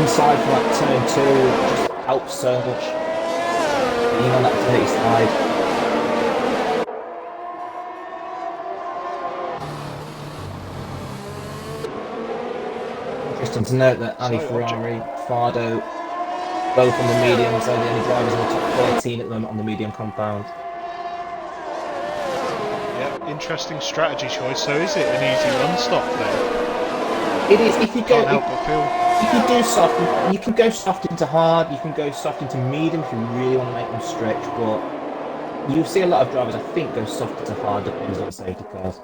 inside for that turn 2. It just helps so much. Being on that dirty side. Interesting to note that Ali Ferrari, Fardo, both on the mediums, they're the only drivers in the top 13 at the moment on the medium compound. Yep, interesting strategy choice. So is it an easy run stop then? It is. If you go, Can't help but feel. if you do soft, you can go soft into hard. You can go soft into medium if you really want to make them stretch. But you see a lot of drivers, I think, go soft into hard depends on safety cars.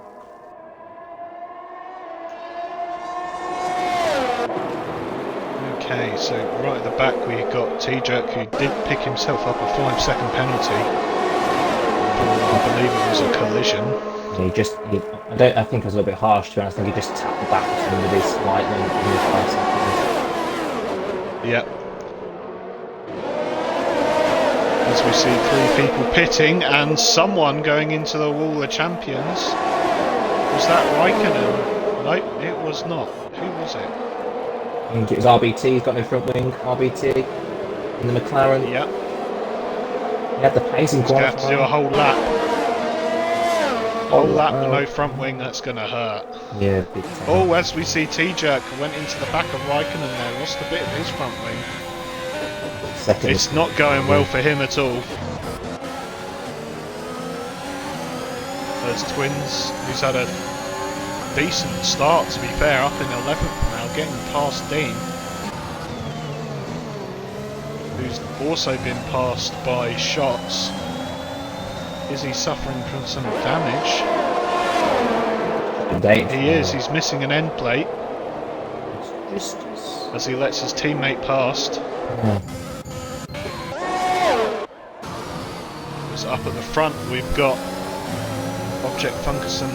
Okay, so right at the back we got T-Jerk, who did pick himself up a 5-second penalty. I believe it was a collision. Yeah, I think it was a little bit harsh to be honest. I think he just tapped the back of somebody slightly in the 5 seconds. Yep. As we see 3 people pitting and someone going into the wall of champions. Was that Raikkonen? No, it was not. Who was it? I think it was RBT. He's got no front wing. RBT in the McLaren. Yep. He had the pace in qualifying. He's going to have to do a whole lap. Whole lap with no front wing, that's going to hurt. Yeah, big time. Oh, as we see T-Jerk went into the back of Raikkonen there, lost a bit of his front wing. Second. It's not going well for him at all. There's Twins, who's had a decent start to be fair, up in 11th now, getting past Dean. Who's also been passed by Shots. Is he suffering from some damage? He is, he's missing an end plate. As he lets his teammate past. It's up at the front, we've got Object Funkerson,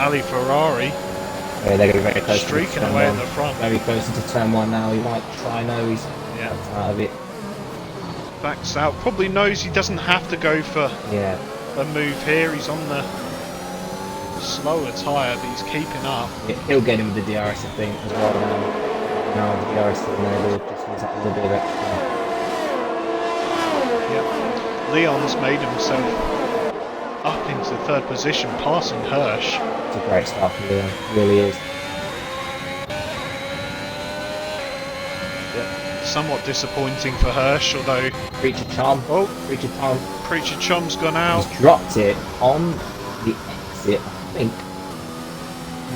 Ali Ferrari. Yeah, they're going to be very close. Streaking away at the front. Very close into turn 1 now. He might try, no, he's out of it. Backs out, probably knows he doesn't have to go for a move here. He's on the slower tyre, but he's keeping up. Yeah, he'll get him with the DRS, I think, as well now. Now the DRS is enabled, just needs that little bit of extra. Yep. Leon's made himself up into 3rd position, passing Hirsch. It's a great start for Leon, it really is. Somewhat disappointing for Hirsch, although... Preacher Chom. Oh, Preacher Chom. Preacher Chom's gone out. He's dropped it on the exit, I think.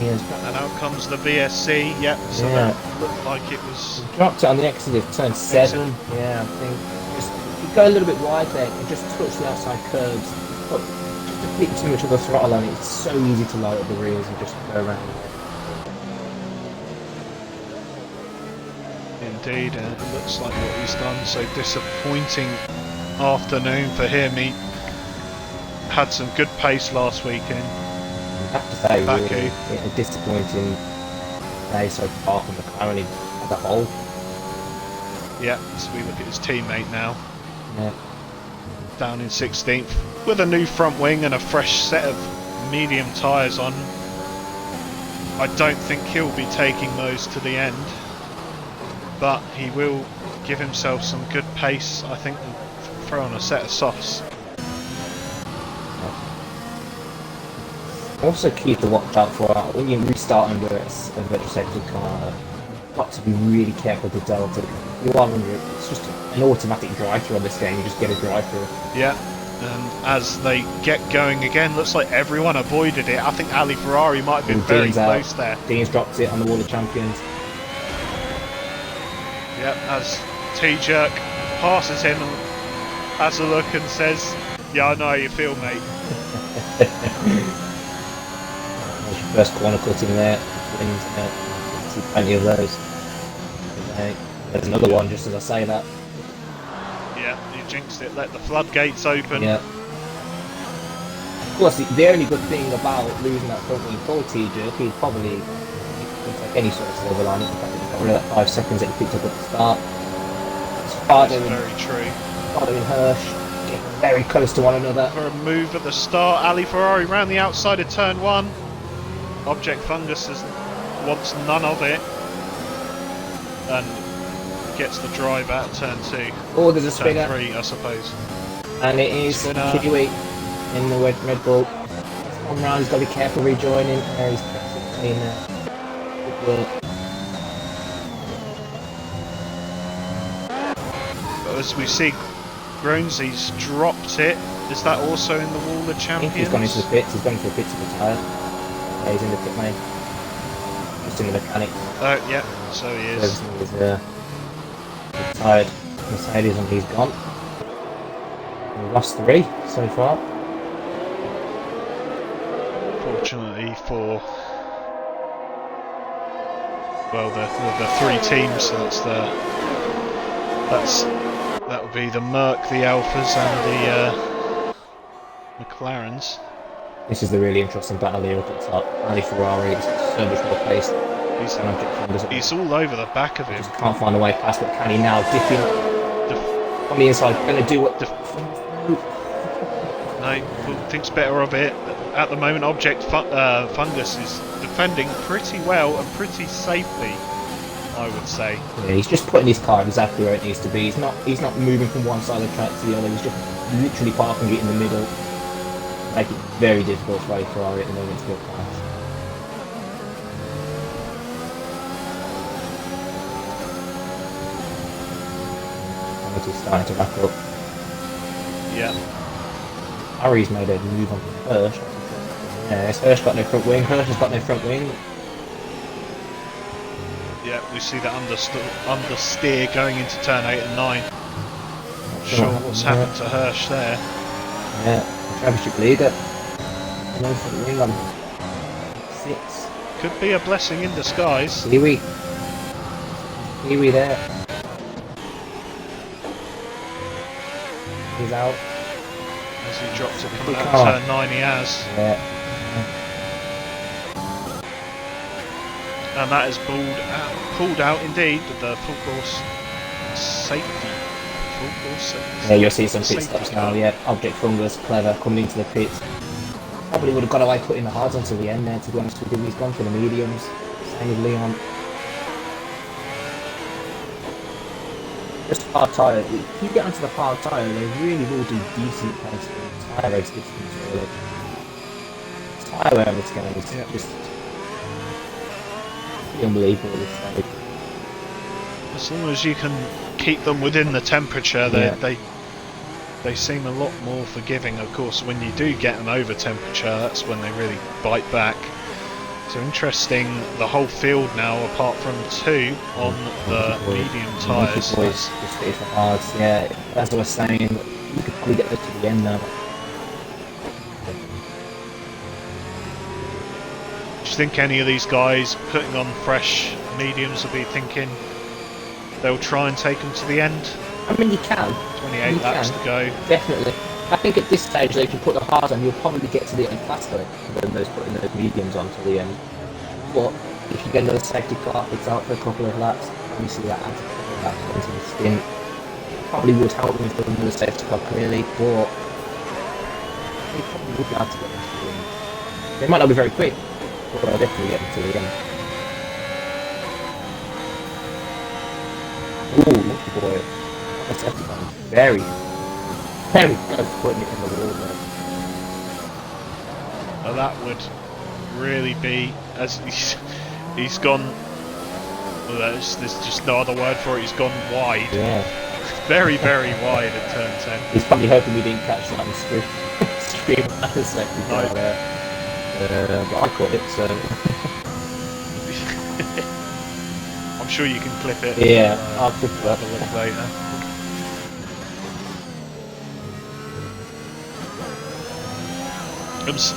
And out comes the VSC, yep, so that looked like it was... He dropped it on the exit of turn 7. Yeah, I think. Just, if you go a little bit wide there, you just touch the outside curbs. But just a bit too much of a throttle on it, it's so easy to lower the rears and just go around. Indeed, it looks like what he's done. So disappointing afternoon for him. He had some good pace last weekend. I have to say, really, a disappointing day so far from McLaren as a whole. Yeah, so we look at his teammate now. Yeah. Down in 16th with a new front wing and a fresh set of medium tyres on. I don't think he'll be taking those to the end, but he will give himself some good pace, I think, and throw on a set of softs. Also key to watch out for when you're restarting with a virtual safety car. Got to be really careful with the delta. You are under it. It's just an automatic drive-through on this game. You just get a drive-through. Yeah, and as they get going again, looks like everyone avoided it. I think Ali Ferrari might have been very close there. Dean's dropped it on the Wall of Champions. Yep, as T-Jerk passes him and has a look and says, "Yeah, I know how you feel, mate." There's your first corner cut in there. See plenty of those. There's another one just as I say that. Yeah, you jinxed it. Let the floodgates open. Yeah. Of course, the only good thing about losing that front wing for T-Jerk, he probably could take any sort of silver lining. got rid of that 5 seconds that he picked up at the start. That's Spardo very true. and Hirsch getting very close to one another. For a move at the start, Ali Ferrari round the outside of turn 1. Object Fungus wants none of it. And gets the drive out of turn 2. Oh, there's a Turn spinner. 3, I suppose. And it is Spinner. Kiwi in the Red Bull. One round, he's got to be careful rejoining. There he's pressing clean now. Good work. As we see, Groansy's dropped it. Is that also in the Wall of I think Champions? he's gone into the pits. He's gone into the pits to retire. Yeah, he's in the pit lane. Just in the mechanics. Oh, yeah, so he is. Servicing his retired Mercedes, and he's gone. We've lost 3 so far. Fortunately for, well, the 3 teams, so that would be the Merc, the Alphas, and the McLarens. This is the really interesting battle here up at the top. Ali Ferrari is so much more paced. He's all over the back of him. Just can't find a way past, but can he now? Dipping on the inside, going to do what? No, thinks better of it. At the moment, Object Fungus is defending pretty well and pretty safely, I would say. Yeah, he's just putting his car exactly where it needs to be. He's not moving from one side of the track to the other. He's just literally parking it in the middle. Making it very difficult for Ferrari at the moment to go past. He's starting to back up. Yeah. Harry's made a move on Hirsch. Yeah, Hirsch got no front wing. Hirsch has got no front wing. Yeah, we see that understeer going into turn 8 and 9. Not sure what's happened to Hirsch there. Yeah, championship leader. No front wing on 6. Could be a blessing in disguise. Kiwi there. He's out. As he drops it coming out of turn 9, he has. Yeah. And that is pulled out indeed with the full course safety. Yeah, you'll see some pit stops now. Yeah, Object Fungus, clever, coming into the pits. Probably would have got away putting the hards until the end there, to be honest with you. He's gone for the mediums. Same with Leon. Just hard tyre. If you get onto the hard tyre, they really will do decent pace for tyre race distance, really. Tyre wear it's going to be just unbelievable this stage. As long as you can keep them within the temperature, they seem a lot more forgiving. Of course, when you do get them over temperature, that's when they really bite back. So interesting, the whole field now, apart from 2 on the medium tyres. Boys, just fit for hards, yeah. As I was saying, you could probably get those to the end now. Do you think any of these guys putting on fresh mediums will be thinking they'll try and take them to the end? I mean, you can. 28 laps to go. Definitely. I think at this stage, if you put the hards on, you'll probably get to the end faster than those putting those mediums on to the end. But if you get another safety car, it's out for a couple of laps, and you see that adds a couple of laps into the stint. Probably would help them if there was another safety car, clearly, but they probably would be able to get them to the end. They might not be very quick, but they'll definitely get them to the end. Ooh, lucky boy. That safety car is very close to putting it in the wall there. Well, that would really be, as he's gone, well, there's just no other word for it, he's gone wide. Yeah. Very, very wide at turn 10. He's probably hoping we didn't catch that on stream at the second time there. But I caught it, so... I'm sure you can clip it. Yeah, I'll clip it up a little later.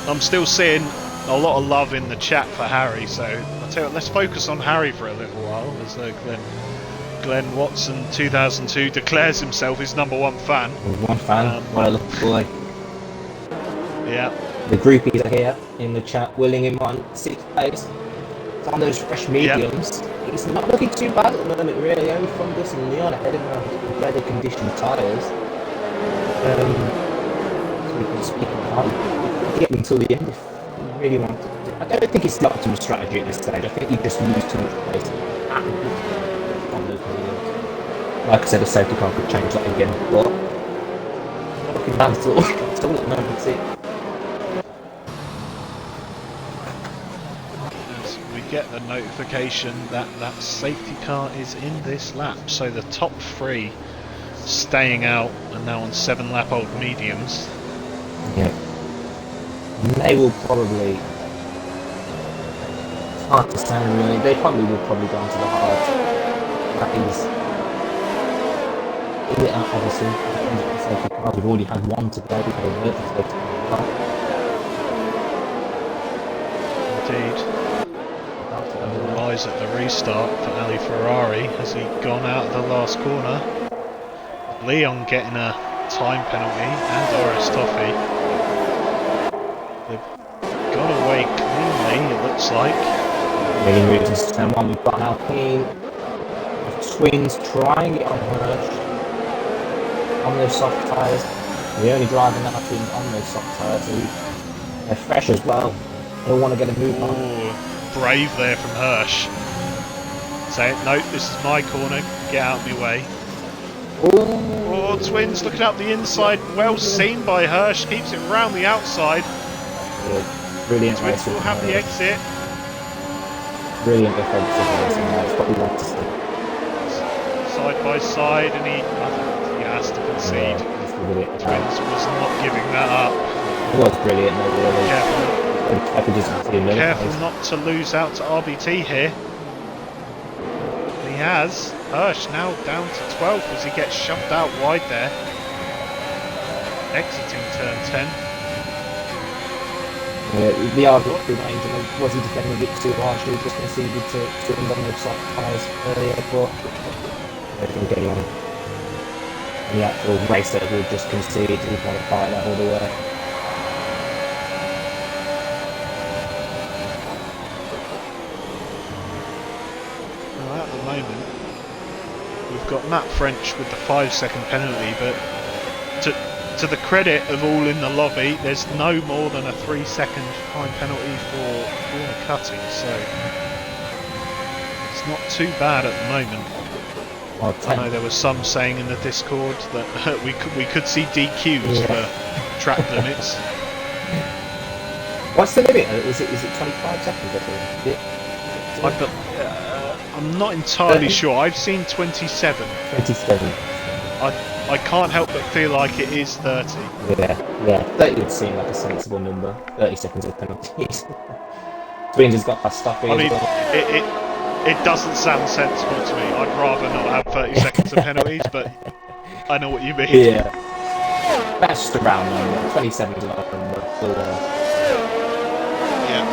I'm still seeing a lot of love in the chat for Harry, so I'll tell you what, let's focus on Harry for a little while, as Glenn Watson 2002 declares himself his #1 fan. One fan, what a lucky boy. Yeah. The groupies are here in the chat, willing him on 6th place. on those fresh mediums, it's not looking too bad at the moment, really. Only Fungus and Leon ahead of him on weather conditioned tyres. So we can speak about get them until the end if you really want to. I don't think it's the optimal strategy at this stage. I think you just lose too much place on those mediums. Like I said, a safety car could change that again, but not looking bad at all. Still at the moment, see. We get the notification that that safety car is in this lap, so the top three staying out and now on 7-lap-old mediums. Yeah. They will probably. It's hard to say really. They probably will go into the hard. That is. Obviously, the safety cars. We've already had one today. We've had a virtual safety car. Indeed. Eyes at the restart for Ali Ferrari as he gone out of the last corner. Leon getting a time penalty and Doris Toffee. They've got away cleanly, it looks like. Really moves into turn one. We've got Alpine. Twins trying it on Hirsch. On those soft tyres. We're only driving Alpine on those soft tyres. They're fresh as well. They want to get a move on. Ooh, brave there from Hirsch. Say, no, this is my corner. Get out of my way. Oh, Twins looking up the inside. Well seen by Hirsch. Keeps it round the outside. Yeah, brilliant. Twins will have the exit. Brilliant defensive racing. That's what we want to see. Side by side, and I think he has to concede. Yeah, Twins was not giving that up. It was brilliant, though, really. Careful not to lose out to RBT here. He has. Hirsch now down to 12 as he gets shoved out wide there. Exiting turn 10. The argument remains, was he defending it too harshly? Just conceded to him on the soft tyres earlier, but everything getting on. And the actual racer will just concede. He's want to fight that all the way. At the moment, we've got Matt French with the 5-second penalty, but to the credit of all in the lobby, there's no more than a 3-second fine penalty for corner cutting, so it's not too bad at the moment. I know there was some saying in the Discord that we could see DQs for track limits. What's the limit? Is it 25 seconds? I think? I'm not entirely sure. I've seen 27. 27. I can't help but feel like it is 30. Yeah. 30 would seem like a sensible number. 30 seconds of penalties. Twins has got that stuff. I mean, it doesn't sound sensible to me. I'd rather not have 30 seconds of penalties, but I know what you mean. Yeah. That's just a round number. 27 is a round number. Yeah.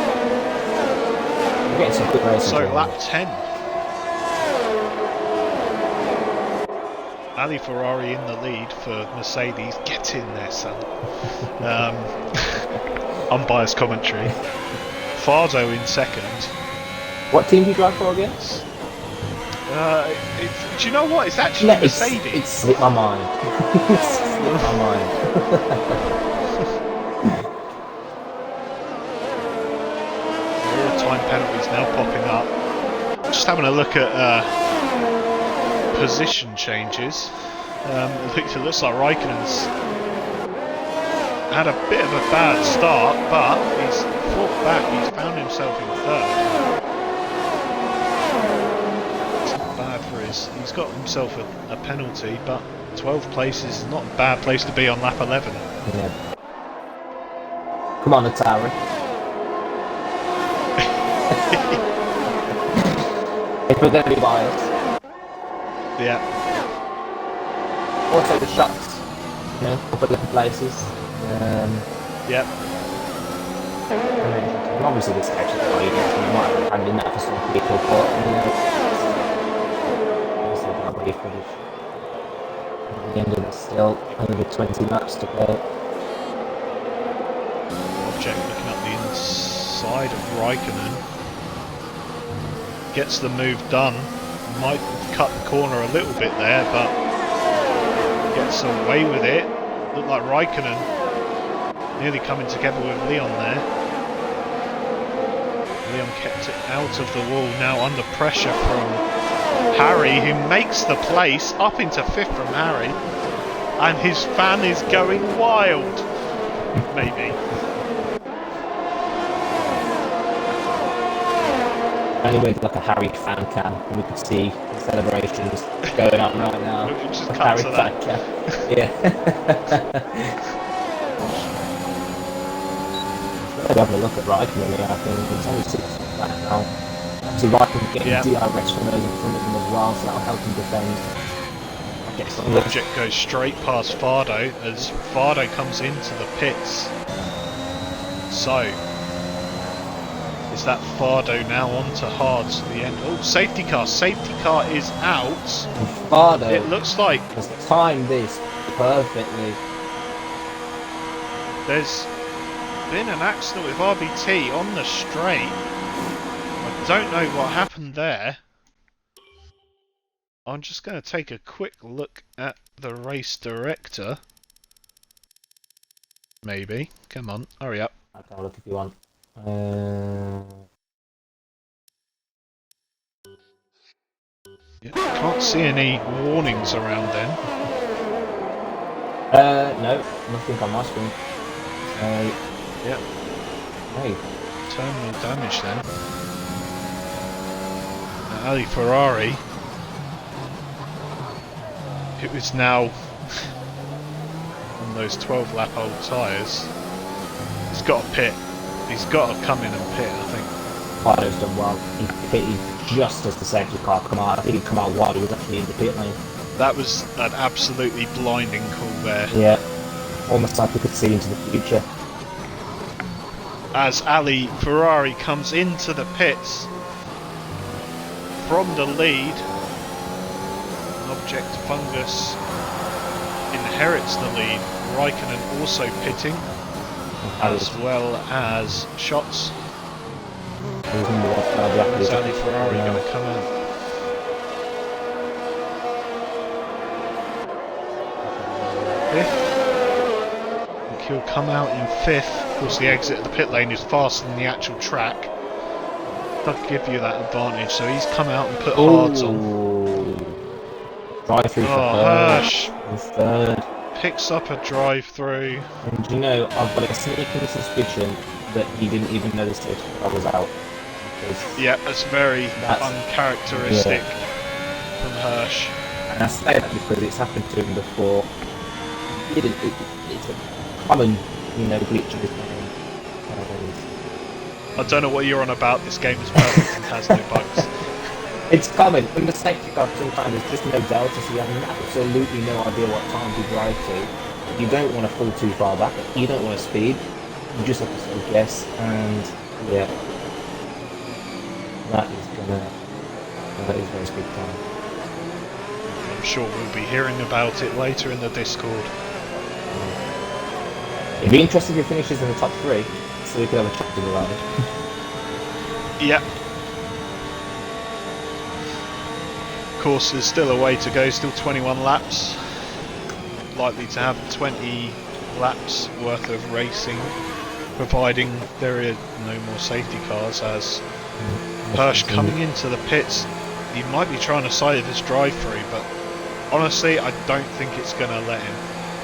We're getting some good racing. So lap 10. Ali Ferrari in the lead for Mercedes. Get in there, son. Unbiased commentary. Fardo in second. What team do you drive for again? Do you know what? It's actually Mercedes. It's slipped my mind. It's slipped my mind. More time penalties now popping up. Just having a look at position changes. It looks like Raikkonen's had a bit of a bad start, but he's fought back. He's found himself in third. It's not bad for he's got himself a penalty, but 12th place is not a bad place to be on lap 11. Yeah. Come on, Atari. If we're going to be biased. Yeah. Also the shots, a couple of different places. Yep. And obviously this actually you might have handed that for some people, but obviously not really finished. At the end of it, still over 20 laps to go. Object looking up the inside of Raikkonen. gets the move done. Might cut the corner a little bit there, but gets away with it. Looked like Raikkonen nearly coming together with Leon there. Leon kept it out of the wall, now under pressure from Harry, who makes the place up into 5th from Harry, and his fan is going wild. Maybe. Anyway, like a Harry fan cam, and we could see the celebrations going on right now. We can just cut Harry to fan that. cam. Yeah. Having a look at Raikkonen, I think it's only 6 back now. Obviously, Raikkonen getting DRS from those in front of him as well, so that'll help him defend. Object goes straight past Fardo as Fardo comes into the pits. So, is that Fardo now onto hards at the end? Oh, safety car! Safety car is out. And Fardo, it looks like has timed this perfectly. There's been an accident with RBT on the straight. I don't know what happened there. I'm just going to take a quick look at the race director. Maybe. Come on, hurry up. I can look if you want. Yeah, can't see any warnings around then. No, nothing on my screen. Yep. Hey. Terminal damage then. Ali Ferrari, who is now on those 12 lap old tyres, he's got to pit. He's got to come in and pit, I think. Fardo's done well. He pitted just as the safety car come out. I think he come out while he was actually in the pit lane. That was an absolutely blinding call there. Yeah, almost like we could see into the future. As Ali Ferrari comes into the pits from the lead, Object Fungus inherits the lead. Raikkonen also pitting, as well as Shots. Is Ali Ferrari going to come out? Fifth. I think he'll come out in 5th. Of course, the exit of the pit lane is faster than the actual track. Doesn't give you that advantage, so he's come out and put hards on. Drive through for Hirsch third. picks up a drive through. And you know, I've got a sneaking suspicion that he didn't even know the safety car was out. Yeah, that's very uncharacteristic from Hirsch. And I say that because it's happened to him before. It's a common, glitch in his game. I don't know what you're on about. This game is perfect and has no bugs. It's common. When the safety car sometimes there's just no delta, so you have absolutely no idea what time to drive to. You don't want to fall too far back. You don't want to speed. You just have to sort of guess, and yeah. That is very big time. I'm sure we'll be hearing about it later in the Discord. It'd be interesting if he finishes in the top 3, so we could have a chat about it. Yep. Of course, there's still a way to go, still 21 laps. Likely to have 20 laps worth of racing, providing there are no more safety cars, as Hirsch coming into the pits. He might be trying to side this drive through, but honestly, I don't think it's going to let him.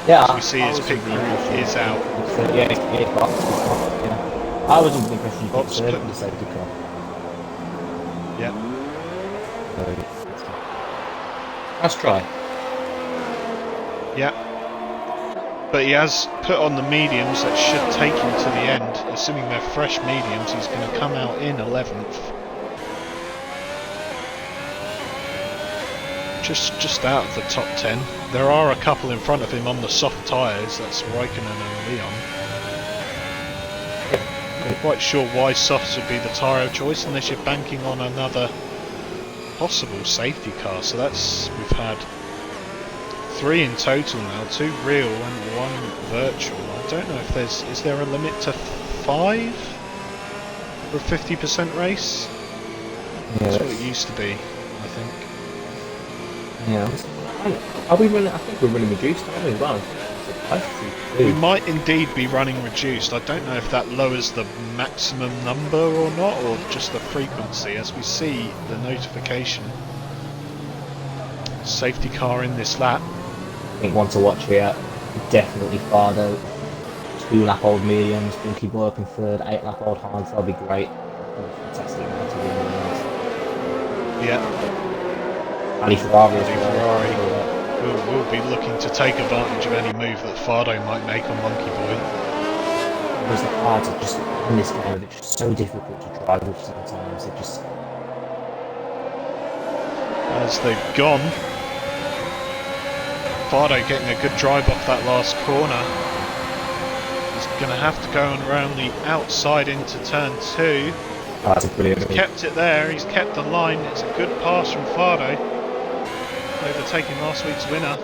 Yeah, as we see his pit crew is out. Yeah, I was under the impression you could serve the safety car. Yeah. Let's try. Yeah. But he has put on the mediums that should take him to the end. Assuming they're fresh mediums, he's going to come out in 11th. Just out of the top 10. There are a couple in front of him on the soft tyres. That's Raikkonen and Leon. I'm not quite sure why softs would be the tyre of choice unless you're banking on another possible safety car. So we've had 3 in total now, 2 real and 1 virtual. I don't know if is there a limit to 5 for a 50% race? That's what it used to be, I think. Yeah. Are we running? I think we're running reduced, aren't we? Well, we might indeed be running reduced. I don't know if that lowers the maximum number or not, or just the frequency. As we see the notification. Safety car in this lap. I think one to watch here. Definitely Fardo. 2-lap-old mediums, Binky Boy up in third, 8-lap-old Hans. That'll be great. Fantastic. Yeah. Ali Ferrari will be looking to take advantage of any move that Fardo might make on Monkey Boy. Because the cards are just in this game, it's just so difficult to drive with sometimes. It just. As they've gone, Fardo getting a good drive off that last corner. He's going to have to go around the outside into turn 2. Oh, that's a brilliant move. He's kept it there, he's kept the line. It's a good pass from Fardo. Overtaking last week's winner.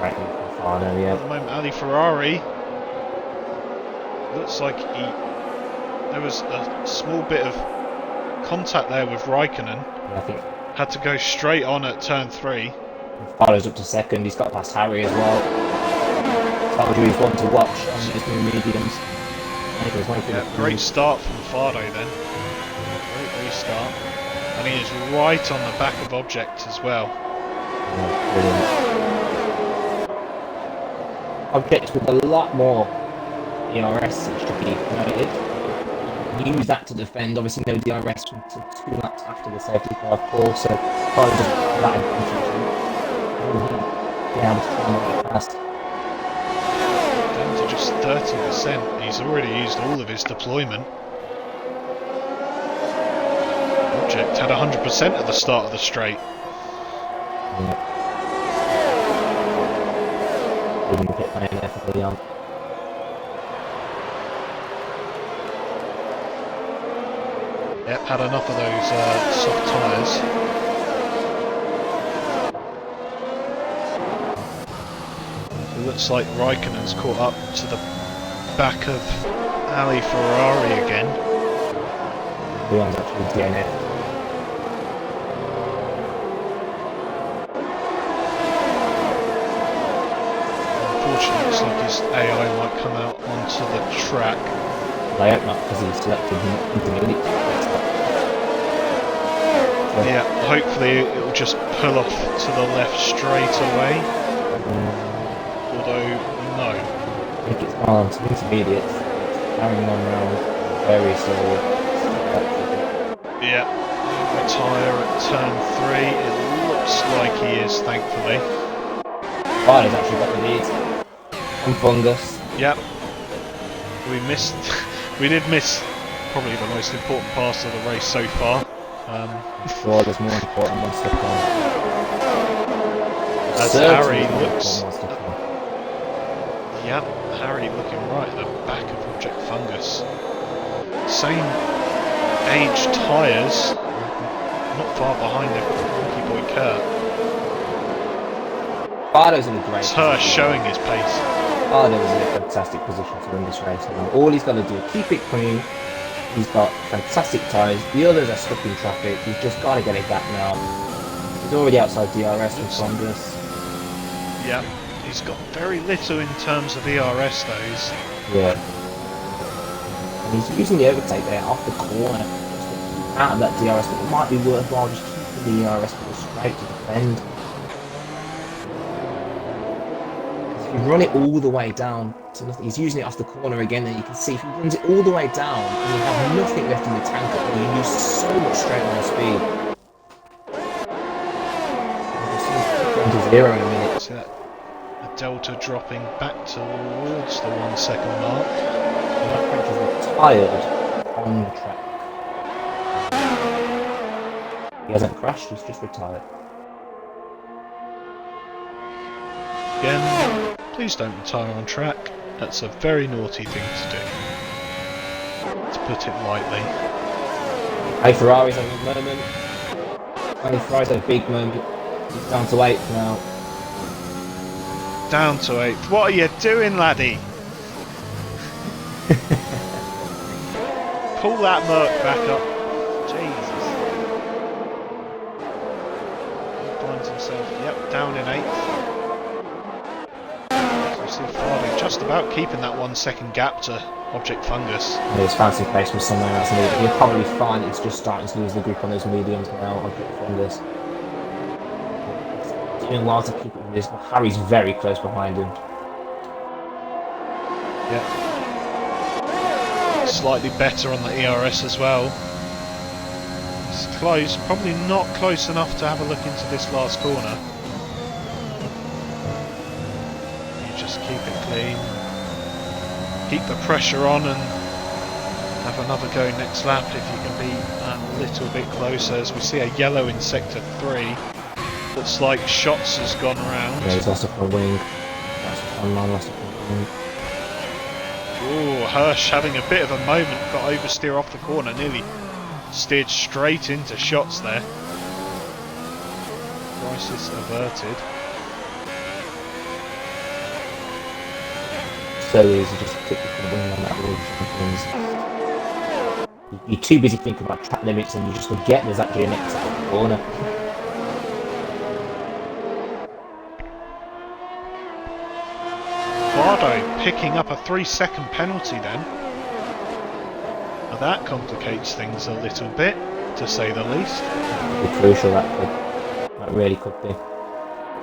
Right, Fardo, yeah. At the moment, Ali Ferrari looks like there was a small bit of contact there with Raikkonen. Yeah, I think had to go straight on at turn 3. Fardo's up to second. He's got past Harry as well. Told you he's one to watch on these new mediums. Yeah, great start from Fardo then. Great restart. And he is right on the back of Object as well. Yeah, Object with a lot more DRS, it should be noted. Use that to defend. Obviously no DRS from 2 laps after the safety car, of course, so Fardo doesn't have that advantage. Yeah, able to try and get past. Down to just 30%. He's already used all of his deployment. Object had 100% at the start of the straight. Yeah. Leaving the pit lane there for Leon. Yep, had enough of those soft tyres. It looks like Raikkonen's caught up to the back of Ali Ferrari again. Leon's actually DNF. Unfortunately, it looks like his AI might come out onto the track. I hope not, because he selected intermediate. Yeah, hopefully it will just pull off to the left straight away. Although, no. I think it's on to intermediates. Carrying on round very slowly. Yeah, retire at turn 3. It looks like he is, thankfully. Fardo's actually got the lead. On Fungus. Yep. We did miss probably the most important pass of the race so far. Sure, there's more important ones to come. As Harry looks. Yep, Harry looking right at the back of Object Fungus. Same age tyres, not far behind the Monkey Boy Kurt. Fardo's in a great It's her position. showing his pace. Fardo's in a fantastic position to win this race now. All he's got to do is keep it clean. He's got fantastic tyres. The others are stuck in traffic. He's just got to get it back now. He's already outside DRS with Fungus. Yep, he's got very little in terms of ERS though. Yeah. And he's using the overtake there off the corner. Just out of that DRS, but it might be worthwhile just keeping the ERS ball straight to defend. If you run it all the way down to nothing, he's using it off the corner again, and you can see if he runs it all the way down and you have nothing left in the tank, and you lose so much straight line speed. Down to 0 in a minute. See that? The delta dropping back towards the 1 second mark. And that French is retired on the track. He hasn't crashed, he's just retired. Again, please don't retire on track. That's a very naughty thing to do, to put it lightly. Hey, Ferrari's having a moment. Hey, Ferrari's had a big moment. He's down to 8th now. Down to 8th. What are you doing, laddie? Pull that Merc back up. himself, yep, down in 8th. So you see Farley just about keeping that 1 second gap to Object Fungus. And he's found some pace from somewhere else, and he'll probably find it's just starting to lose the grip on those mediums now. Object Fungus. It's doing well to keep it with this, but Harry's very close behind him. Yep. Slightly better on the ERS as well. It's close, probably not close enough to have a look into this last corner. You just keep it clean, keep the pressure on and have another go next lap if you can be a little bit closer, as we see a yellow in sector 3. Looks like Shots has gone round. Yeah, he's lost a front wing. Lost a front line, lost a front wing. Ooh, Hirsch having a bit of a moment, got oversteer off the corner, nearly steered straight into Shots there. Crisis averted. So easy just to pick the front wing on that wall. You're too busy thinking about track limits and you just forget there's actually an exit out the corner. Bardo picking up a 3-second penalty then. Now that complicates things a little bit, to say the least. Be crucial, that really could be.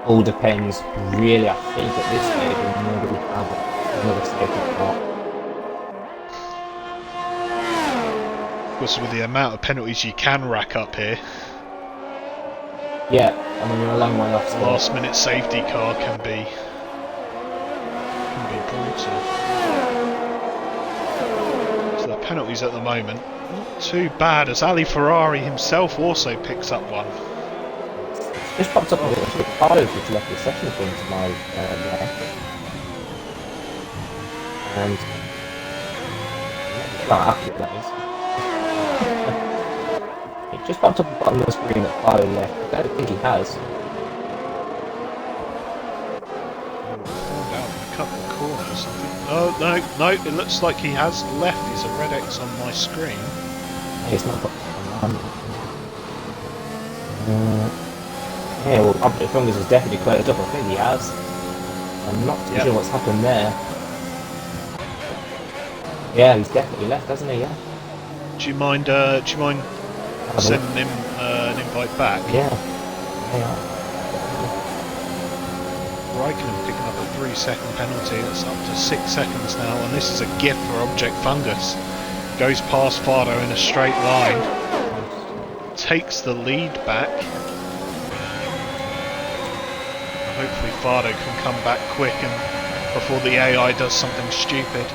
All depends, really, I think at this stage we maybe have another safety car. Of course, with the amount of penalties you can rack up here, Yeah, I mean, we're a long way off. the last minute safety car can be brutal. So the penalties at the moment, not too bad, as Ali Ferrari himself also picks up one. Just popped up a little bit Carlos, which left the session according to my left. And not accurate, that is. It just popped up at the bottom of the screen that Carlo left. I don't think he has. Found out in a couple of corners, I think. Oh, no, it looks like he has left. There's a red X on my screen. Hey, it's not popped up on yeah, well, Object Fungus is definitely closed up. I think he has. I'm not too sure what's happened there. Yeah, he's definitely left, hasn't he? Yeah. Do you mind sending him an invite back? Yeah. Raikkonen picking up a 3-second penalty. That's up to 6 seconds now, and this is a gift for Object Fungus. Goes past Fardo in a straight line. Takes the lead back. Hopefully Fardo can come back quick and before the AI does something stupid.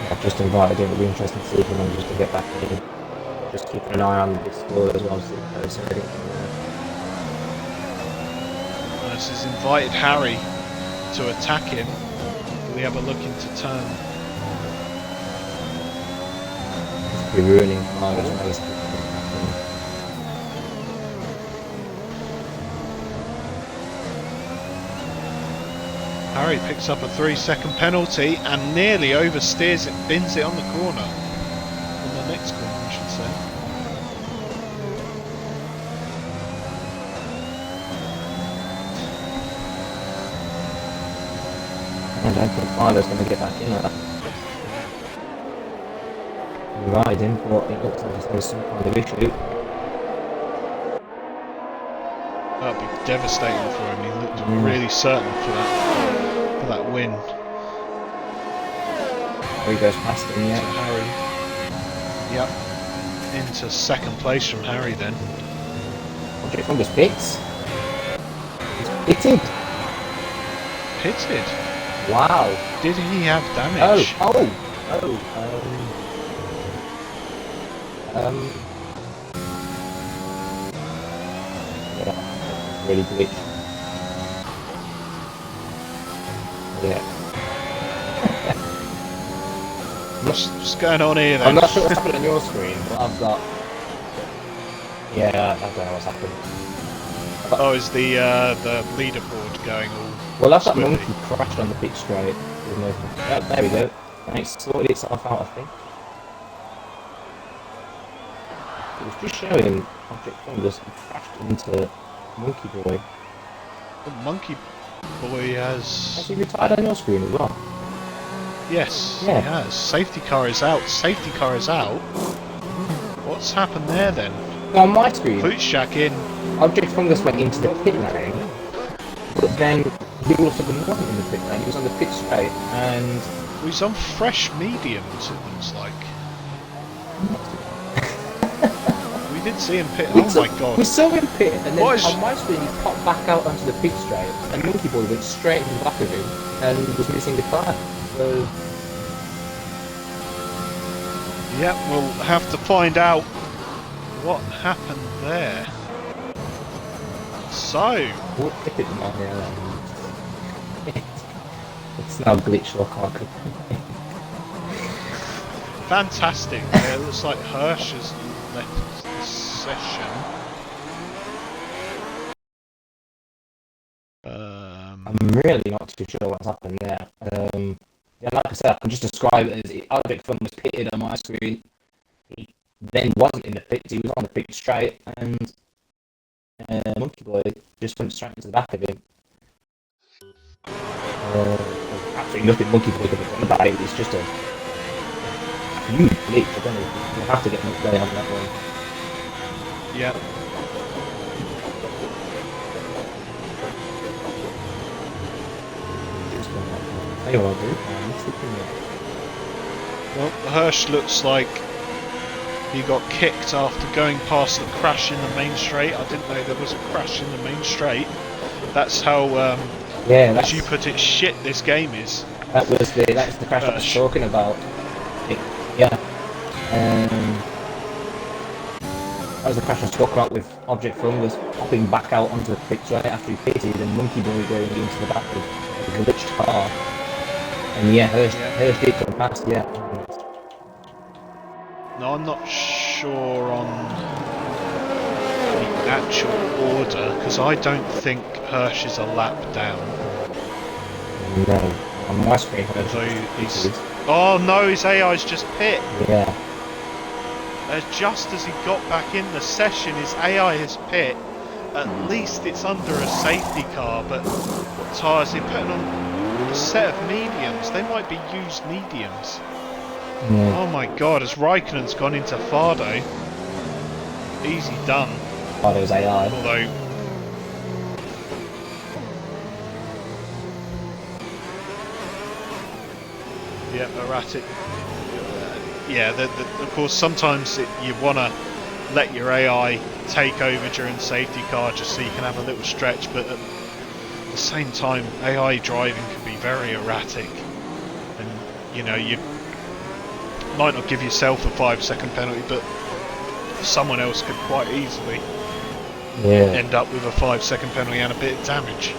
I've just invited him. It'll be interesting to see if he manages to get back in. Just keeping an eye on the score as well. See if there's anything there. This has invited Harry to attack him. We have a look into turn. Be ruining Fardo's race. Harry picks up a 3-second penalty and nearly oversteers it, bins it on the corner. On the next corner, I should say. I don't think Fardo's going to get back in there. Riding, but it looks like there's some kind of issue. That'd be devastating for him. He looked really certain for that win. He goes past him, yeah. So Harry, yep, into second place from Harry then. Object Fungus pits. He's pitted. Pitted. Wow. Did he have damage? Yeah, really glitched. Yeah. What's going on here then? I'm not sure what's happening on your screen, but I've got... Yeah, I don't know what's happened. Oh, is the leaderboard going all Well, that's that swiftly? monkey crashed on the pit straight. With no... Oh, there we go. And it's sorted itself out, I think. It was just showing Object Fungus crashed into Monkey Boy. The Monkey Boy Has has... he retired on your screen as well? Yes, Yeah. he has. Safety car is out. Safety car is out. What's happened there then? On my screen, Flute Shack in. Object Fungus went into the pit lane, but then he all of a sudden wasn't in the pit lane, he was on the pit straight, and... Well, he's on fresh mediums, it looks like. We did see him pit. Oh my god. We saw him pit, and then What on my screen he popped back out onto the pit straight, and Monkey Boy went straight into the back of him, and was missing the car. So... Yep, we'll have to find out what happened there. So... What if it's not here? It's now glitched or can't. Fantastic. It looks like Hirsch has left the session. I'm really not too sure what's happened there. Yeah, like I said, I can just describe it as Object Fun was pitted on my screen. He then wasn't in the pit, he was on the pit straight, and Monkey Boy just went straight into the back of him. Absolutely nothing Monkey Boy could have done about it, it's just a huge glitch. I don't know, you'll have to get much going on that one. Yeah. Tell you what I'll do, I'm sleeping there. Well, Hirsch looks like he got kicked after going past the crash in the main straight. I didn't know there was a crash in the main straight. That's how, yeah, as you put it, shit this game is. That's the crash I was talking about. Yeah. That was the crash I was talking about with Object Fungus popping back out onto the pitch right after he pitted, and Monkey Boy going into the back of the glitched car. And yeah, Hirsch did come past, yeah. No, I'm not sure on the actual order, because I don't think Hirsch is a lap down. No, on my screen, Hirsch is. Oh no, his AI's just pit. Yeah. Just as he got back in the session, his AI has pit. At least it's under a safety car, but what tyres are they putting on? A set of mediums. They might be used mediums. Yeah. Oh my god, as Raikkonen's gone into Fardo. Easy done. Fardo's AI. Although... yeah, erratic. Yeah, of course sometimes you want to let your AI take over during safety car just so you can have a little stretch, but at the same time AI driving can be very erratic, and you know, you might not give yourself a 5-second penalty, but someone else could quite easily end up with a 5-second penalty and a bit of damage.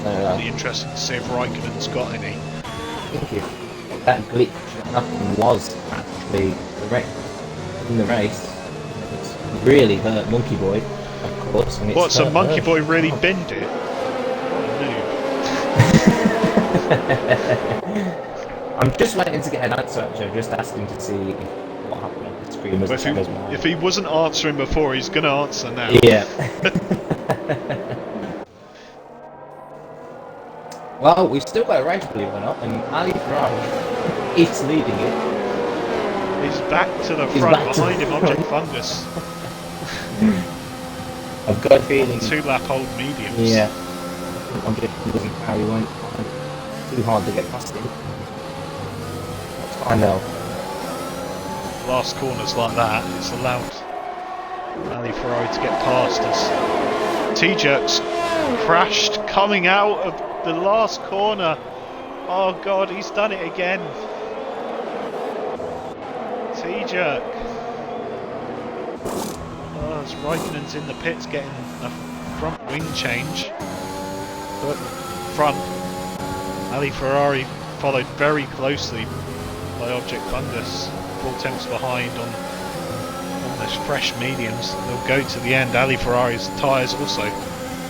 It'll be interesting to see if Raikkonen's got any. Thank you. That glitch was actually correct in the race. It's really hurt Monkey Boy, of course. And what, so Monkey Boy really binned it? I'm just waiting to get an answer, actually. I'm just asking to see what happened on the screen. If he wasn't answering before, he's going to answer now. Yeah. Well, we've still got a race, believe it or not, and Ali Ferrari is leading it. He's back to the front, behind him, Object Fungus. I've got a feeling... 2-lap-old mediums. Yeah. Object Fungus and Harry won't find it too hard to get past him. I know. Last corners like that, it's allowed Ali Ferrari to get past us. T-Jerk's crashed coming out of the last corner. Oh god, he's done it again. T-Jerk. Oh, as Raikkonen's in the pits getting a front wing change. But front, Ali Ferrari followed very closely by Object Fungus. 4/10 behind on those fresh mediums. They'll go to the end. Ali Ferrari's tyres also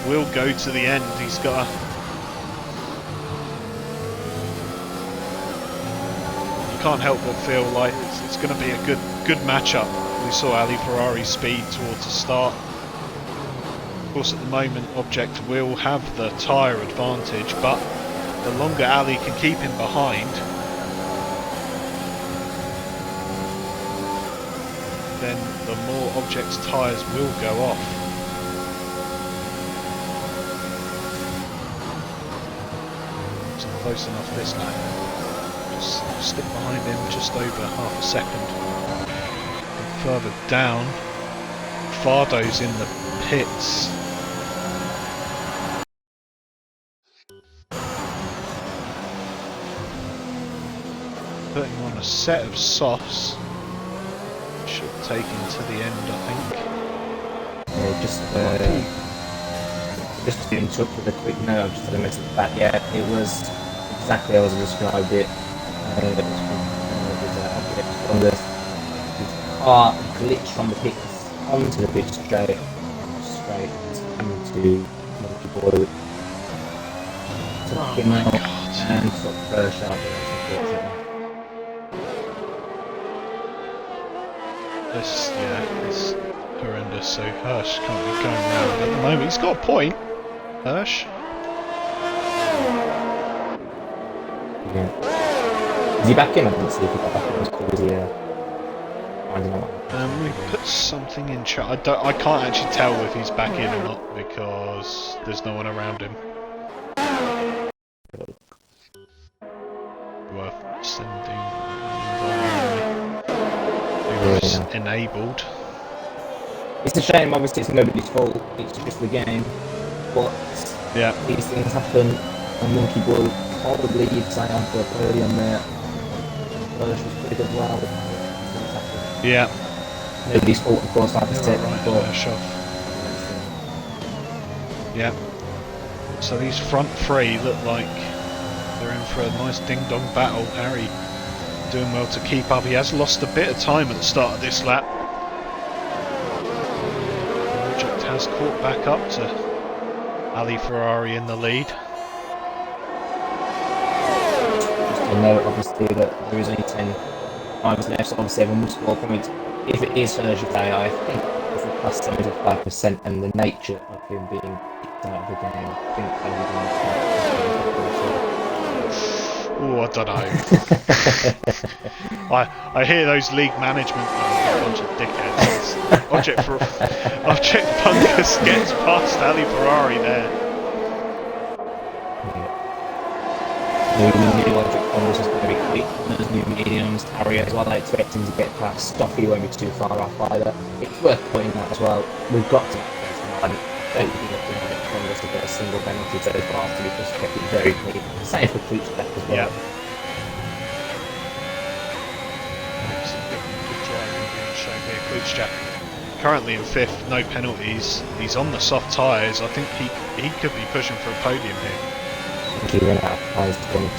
will go to the end. He's got a... you can't help but feel like it's going to be a good matchup. We saw Ali Ferrari's speed towards the start. Of course, at the moment, Object will have the tyre advantage, but the longer Ali can keep him behind, then the more Object's tyres will go off. So close enough this lap. Just stick behind him just over half a second. And further down, Fardo's in the pits. Putting on a set of softs. Should take him to the end, I think. Just to interrupt with a quick note, I've just had a message back. Yeah, it was exactly as I described it. From the car glitch from the pits onto the pitch straight into Monkey Boy. Took him out and sort of first out there, unfortunately. This horrendous. So Hirsch can't be going round at the moment. He's got a point, Hirsch. Yeah. Is he back in? I didn't see if he got back in. Was he finding out? We put something in chat. I can't actually tell if he's back in or not because there's no one around him. Worth sending. Enabled. It's a shame, obviously it's nobody's fault, it's just the game, but yeah, these things happen, and Monkey Boy probably you'd say on for a podium there. First was pretty good, well, yeah. Nobody's fault, of course, like I said, but yeah. So these front three look like they're in for a nice ding-dong battle. Harry doing well to keep up. He has lost a bit of time at the start of this lap. Object has caught back up to Ali Ferrari in the lead. Just to note, obviously, that there is only 10 drivers left, so obviously everyone will score points. If it is Sergio Day, I think it's a plus 75%, and the nature of him being kicked out of the game, I think Oh, I don't know. I hear those league management a bunch of dickheads. Object Fungus gets past Ali Ferrari there. We knew Object Fungus was going to be quick on those new mediums. Harry as well, I expect him to get past. Stoffy won't be too far off either. It's worth pointing out as well, we've got to don't think Object Fungus to get a single penalty so far, to be just kept it very clean. Same for Klutz as well. Yeah. Currently in 5th, no penalties. He's on the soft tyres. I think he could be pushing for a podium here. I think he ran out of tyres to finish.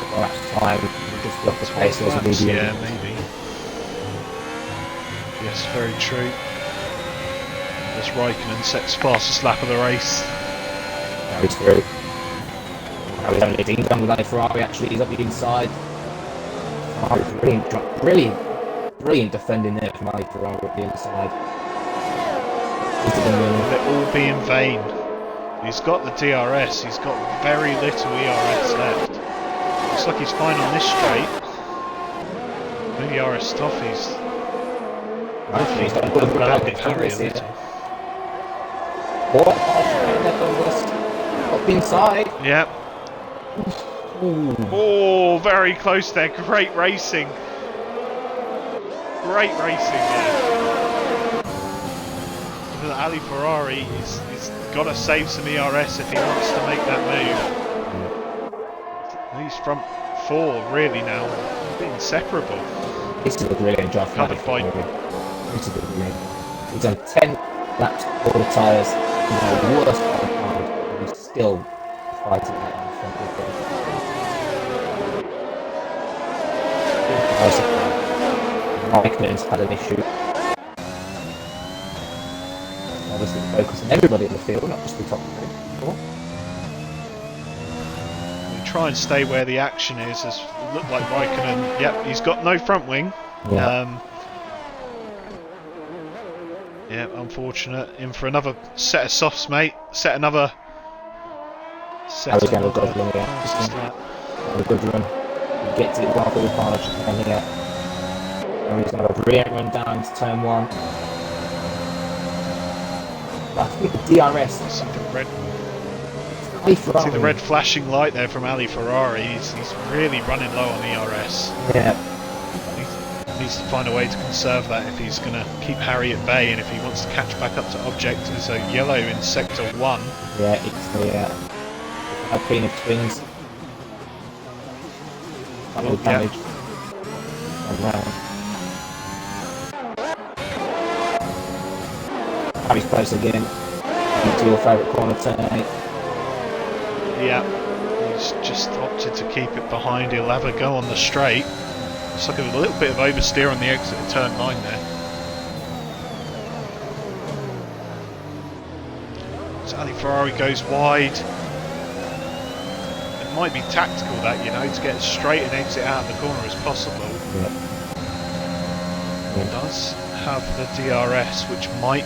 Perhaps time, just off the pace was a medium. Yeah, maybe. Yes, very true. As Raikkonen sets fastest lap of the race. That is true. Harry's only ding dong with Ali Ferrari, actually, he's up the inside. Brilliant defending there from Ali Ferrari up the inside. Will it all be in vain? He's got the DRS, he's got very little ERS left. Looks like he's fine on this straight. Maybe RS Toffee's. Hopefully he's got a good run out of Harry a little. What? Up inside. Yep. Ooh. Oh, very close there. Great racing. Great racing there. Ali Ferrari, he's got to save some ERS if he wants to make that move. These front 4 really now being inseparable. This is a brilliant job for Covered by. This is brilliant. He's done 10 laps of all the tyres. He's had the worst part of the car, and he's still fighting out in front of the Raikkonen's had an issue. Obviously focus on everybody in the field, not just the top 3. We try and stay where the action is. As look like Raikkonen. Yep, he's got no front wing. Yeah. Yeah, unfortunate. In for another set of softs, mate. Set another. I was going to go run here. Fastest lap. Have a good run. He gets it well through the final chicane here. And he's going to have a brilliant run down to turn 1. I think the DRS. See the red. Ali Ferrari. See the red flashing light there from Ali Ferrari. He's really running low on ERS. Yeah. He needs to find a way to conserve that if he's going to keep Harry at bay, and if he wants to catch back up to object. There's a yellow in sector 1. Yeah, it's the Alpine of twins. Final damage. Around. Harry's close again. Into your favourite corner turn 8. Yeah, he's just opted to keep it behind. He'll have a go on the straight. Looks like a little bit of oversteer on the exit of turn 9 there. So Ali Ferrari goes wide. It might be tactical that, you know, to get as straight an exit out of the corner as possible. Yeah. He does have the DRS, which might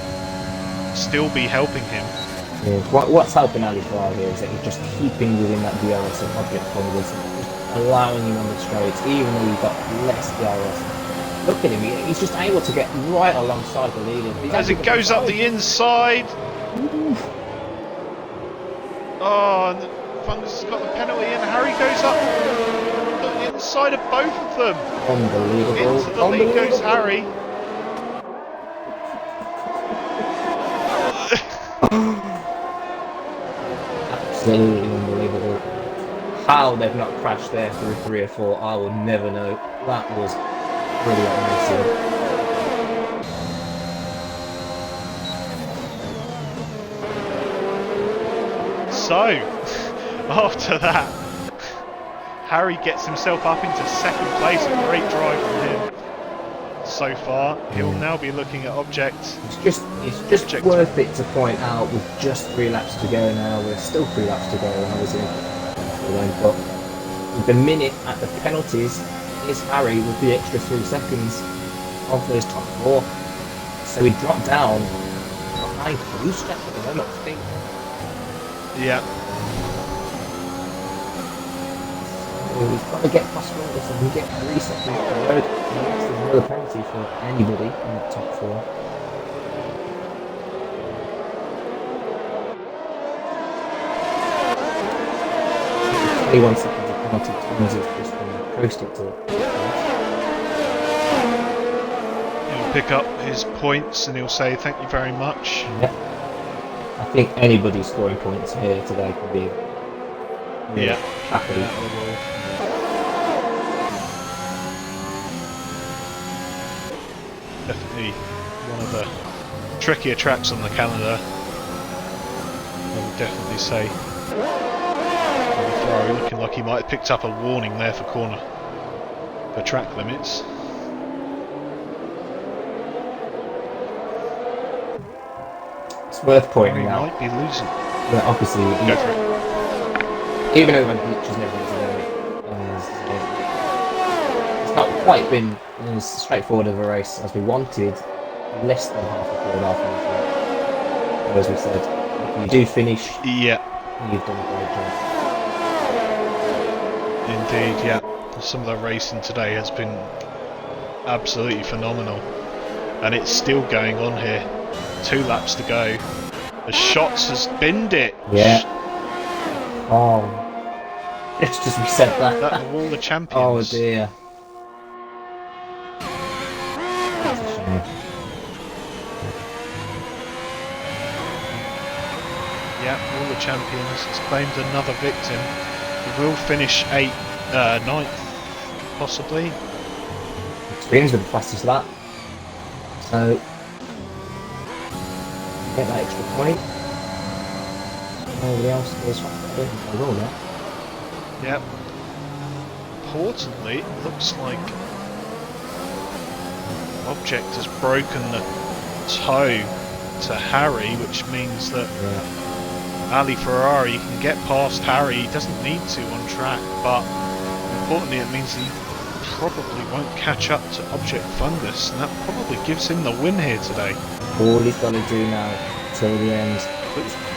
still be helping him. Yeah. What's helping Ali Ferrari here is that he's just keeping within that DRS and object corners, allowing him on the straights, even though he's got less DRS. Look at him, he's just able to get right alongside the leader. As it goes up the inside. Oh, and Fungus has got the penalty, and Harry goes up the inside of both of them. Unbelievable. Into the lead goes Harry. Absolutely unbelievable. How they've not crashed there through 3 or 4, I will never know. That was really amazing. So, after that, Harry gets himself up into second place. A great drive from him so far. He'll now be looking at object. It's just worth it to point out with just 3 laps to go now. There's still 3 laps to go, obviously. But the minute at the penalties is Harry with the extra 3 seconds of those top 4. So he dropped down behind Kaluska at the moment, I think. Yeah. He's got to get past Fergus and we get 3 seconds on the road. There's another penalty for anybody in the top 4. 21 seconds of penalty. Thomas has just been coasted to. He'll pick up his points and he'll say thank you very much. Yeah. I think anybody scoring points here today can be really happy. Definitely one of the trickier tracks on the calendar, I would definitely say. Ferrari looking like he might have picked up a warning there for track limits. It's worth pointing He out might be losing. that obviously, Go for it. even though the glitches and everything today, it's not quite been as straightforward of a race as we wanted. Less than half a third after the as we said, if you do finish, Yeah, you've done a great job. indeed, yeah. Some of the racing today has been absolutely phenomenal. And it's still going on here. 2 laps to go. The Shots has binned it. Yeah. Oh. It's just reset that. That will wall the champions. Oh dear. That's a shame. Yeah, all the champions. It's claimed another victim. He will finish 9th, possibly. Twins with the fastest lap. So get that extra point. Nobody else is faster. I will now. Yep. Importantly, it looks like Object has broken the toe to Harry, which means that Ali Ferrari can get past Harry. He doesn't need to on track, but importantly it means he probably won't catch up to Object Fungus, and that probably gives him the win here today. All he's got to do now till the end is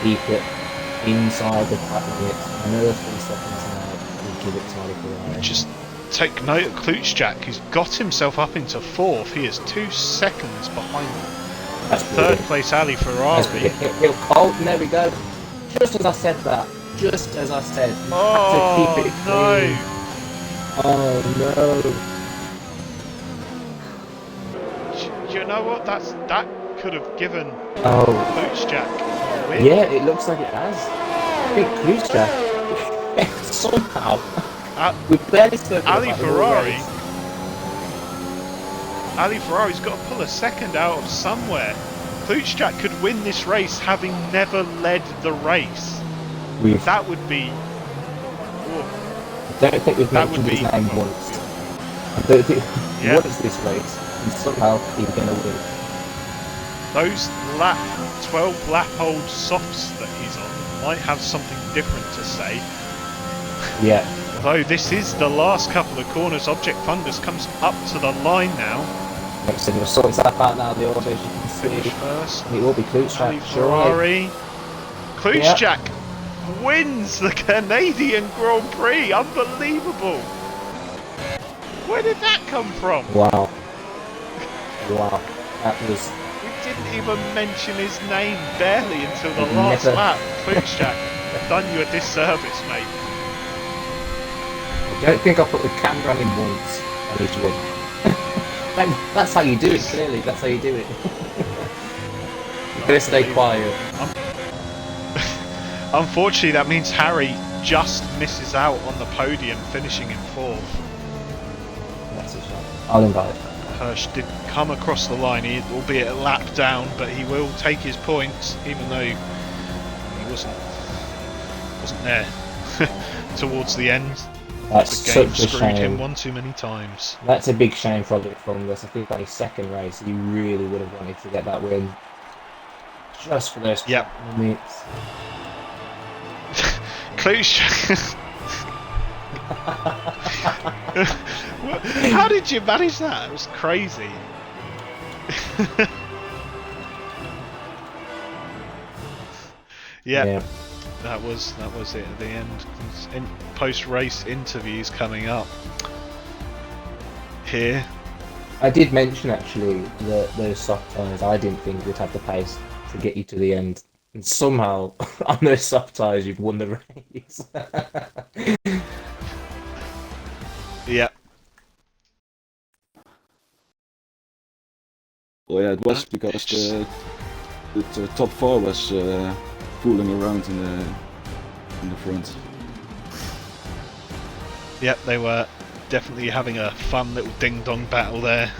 keep it inside the track limits. Another 3 seconds now and give it to Ali Ferrari. Just take note of Klutschak, who's got himself up into 4th. He is 2 seconds behind That's 3rd place Ali Ferrari. Oh, there we go. Just as I said that. Just as I said. You Oh, have to keep it clean. no! Oh no. Do you know what? That could have given Oh. Klutschak a win. Yeah, it looks like it has. Big Klutschak. Somehow. We've barely spoken Ali about the whole Ferrari. race. Ali Ferrari's got to pull a second out of somewhere. Klutschak could win this race having never led the race. That would be... I don't think we've mentioned his name once. I don't think he wants this race, and somehow he's going to win. Those 12 lap old softs that he's on might have something different to say. Yeah. Though this is the last couple of corners, Object Fungus comes up to the line now. Like I said, we're sorting stuff out now, the order, as you can see. Finish first. It will be Klutschak. Ali Ferrari. Klutschak wins the Canadian Grand Prix. Unbelievable. Where did that come from? Wow. Wow. That was... We didn't even mention his name barely until the last lap. Klutschak, I've done you a disservice, mate. I don't think I put the camera on him once, and he's won. That's how you do it, clearly. That's how you do it. You're going to stay quiet. Unfortunately, that means Harry just misses out on the podium, finishing in 4th. That's a shame. I'll invite him. Hirsch did come across the line, albeit a lap down, but he will take his points, even though he wasn't there towards the end. That's the game such a screwed shame. him one too many times. That's a big shame for Object Fungus. I think on his second race, he really would have wanted to get that win. Just for those minutes. Klutschak. How did you manage that? It was crazy. Yeah. That was it at the end. Post-race interviews coming up here. I did mention actually that those soft tyres, I didn't think would have the pace to get you to the end. And somehow, on those soft tyres, you've won the race. Yeah. Well, yeah, it was because the top 4 was fooling around in the front. Yep, they were definitely having a fun little ding-dong battle there.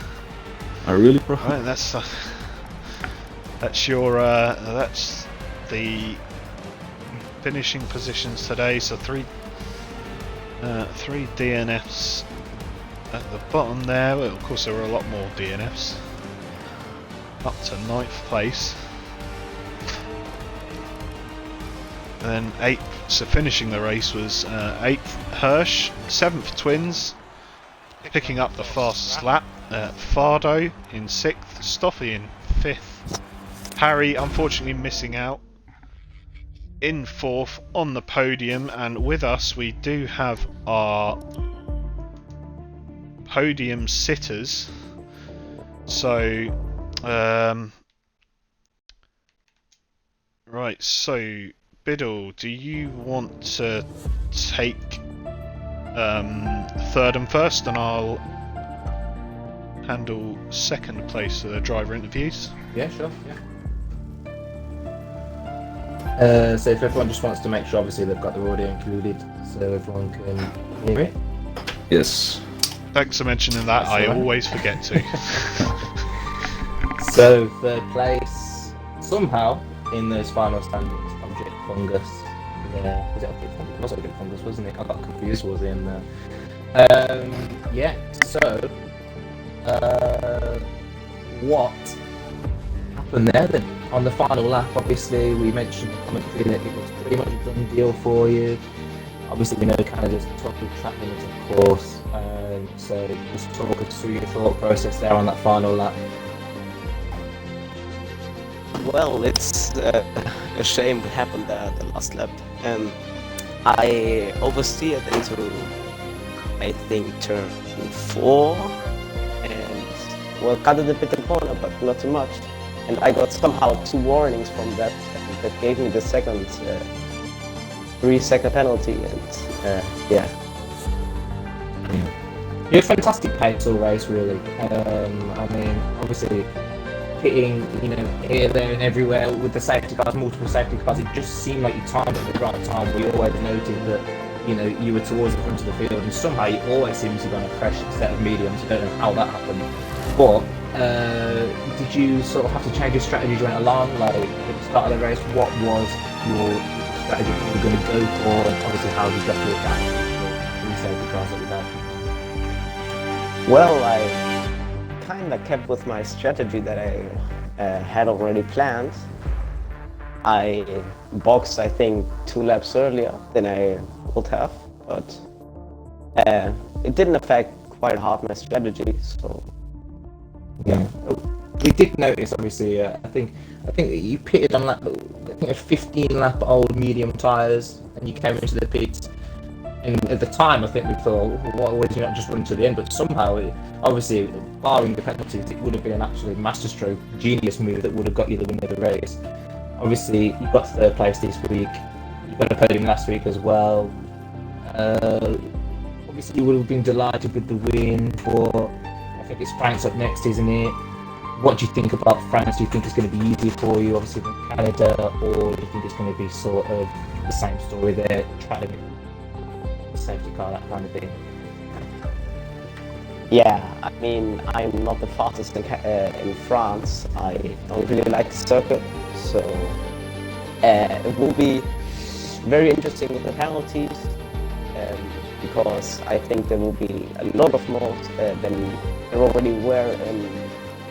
Oh, really, bro? Right, that's your that's the finishing positions today. So three DNFs at the bottom there. Well, of course, there were a lot more DNFs. Up to 9th place. And then 8th, so finishing the race was 8th Hirsch, 7th Twins, picking up the fastest lap, Fardo in 6th, Stoffy in 5th, Harry unfortunately missing out in 4th on the podium, and with us we do have our podium sitters. So right, so Biddle, do you want to take 3rd and 1st, and I'll handle 2nd place for the driver interviews? Yeah, sure. Yeah. So if everyone just wants to make sure, obviously they've got their audio included, so everyone can hear it. Yes. Thanks for mentioning that. I always forget to. So 3rd place, somehow in those final standings, Object Fungus. Yeah, was it Object Fungus? It was Object Fungus, wasn't it? I got confused towards the end there. Yeah. So what happened there then? On the final lap, obviously, we mentioned in the commentary that it was pretty much a done deal for you. Obviously, we know Canada's the top of the track limits, of course. So just talk us through your thought process there on that final lap. Well, it's a shame what happened there at the last lap. I oversteered into, I think, turn 4, and well, cut it a bit the corner, but not too much. And I got somehow 2 warnings from that, and that gave me the second 3-second penalty, and yeah. You had fantastic pace all race, really. I mean, obviously, hitting, here, there, and everywhere with the safety cars, multiple safety cars. It just seemed like you timed it at the right time. We always noted that, you were towards the front of the field, and somehow you always seem to be on a fresh set of mediums. I don't know how that happened, but did you sort of have to change your strategy as you went along? Like at the start of the race, what was your strategy that you were going to go for, and obviously how did you have to adapt to the safety cars that we had? Well, I kind of kept with my strategy that I had already planned. I boxed, I think, 2 laps earlier than I would have, but it didn't affect quite hard my strategy. So yeah, we did notice. Obviously, I think you pitted on a 15 lap old medium tyres, and you came into the pits. And at the time, I think we thought, why would you not just run to the end? But somehow, obviously, barring the penalties, it would have been an absolute masterstroke, genius move that would have got you the win of the race. Obviously, you got 3rd place this week. You got a podium last week as well. Obviously, you would have been delighted with the win. But I think it's France up next, isn't it? What do you think about France? Do you think it's going to be easier for you, obviously, than Canada, or do you think it's going to be sort of the same story there, trying to safety car, that kind of thing? yeah, I mean, I'm not the fastest in France. I don't really like the circuit, so it will be very interesting with the penalties, because I think there will be a lot of more than there already were in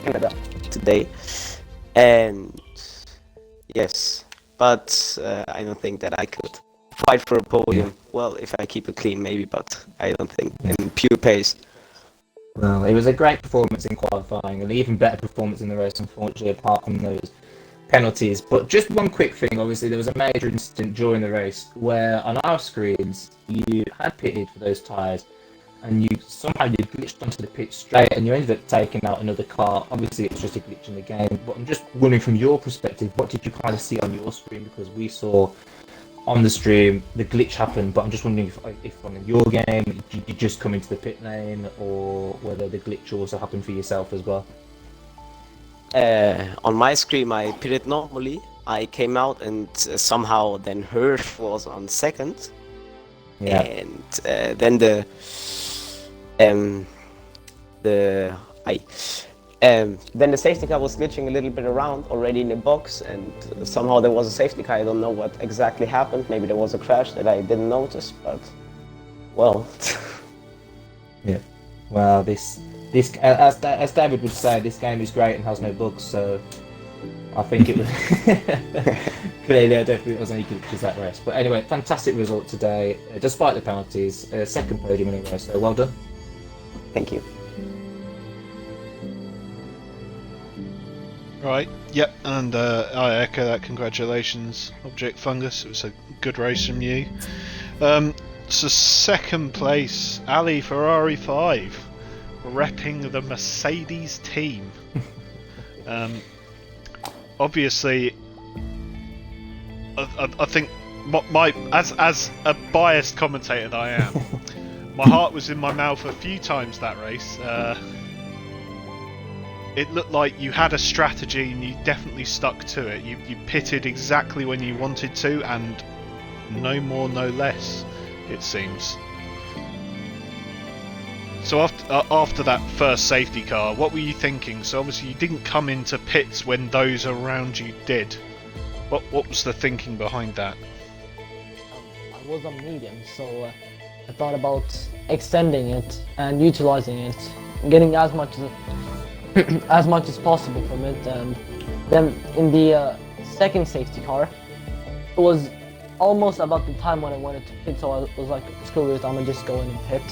Canada today. And yes, but I don't think that I could fight for a podium. Well, if I keep it clean, maybe, but I don't think in pure pace. Well, it was a great performance in qualifying, and an even better performance in the race, unfortunately, apart from those penalties. But just one quick thing, obviously, there was a major incident during the race where on our screens you had pitted for those tyres, and you glitched onto the pit straight, and you ended up taking out another car. Obviously, it's just a glitch in the game, but I'm just wondering from your perspective, what did you kind of see on your screen? Because we saw on the stream the glitch happened, but I'm just wondering if on your game did you just come into the pit lane, or whether the glitch also happened for yourself as well. On my screen, I pitted normally. I came out, and somehow then Hirsch was on second. Yeah. And then then the safety car was glitching a little bit around already in the box, and somehow there was a safety car. I don't know what exactly happened. Maybe there was a crash that I didn't notice, but well. Yeah. Well, this as David would say, this game is great and has no bugs. So I think it was clearly. I don't think it was any glitches that race. But anyway, fantastic result today, despite the penalties. Second podium in a row. So well done. Thank you. Right, yep, and I echo that. Congratulations, Object Fungus. It was a good race from you. So second place, Ali Ferrari 5, repping the Mercedes team. Obviously, I think as a biased commentator that I am, my heart was in my mouth a few times that race. It looked like you had a strategy and you definitely stuck to it. You pitted exactly when you wanted to, and no more, no less, it seems. So after that first safety car, what were you thinking? So obviously you didn't come into pits when those around you did. What was the thinking behind that? I was on medium, so I thought about extending it and utilizing it, getting as much as possible from it. And then in the second safety car, it was almost about the time when I wanted to pit, so I was like, screw it, I'm gonna just go in and pit.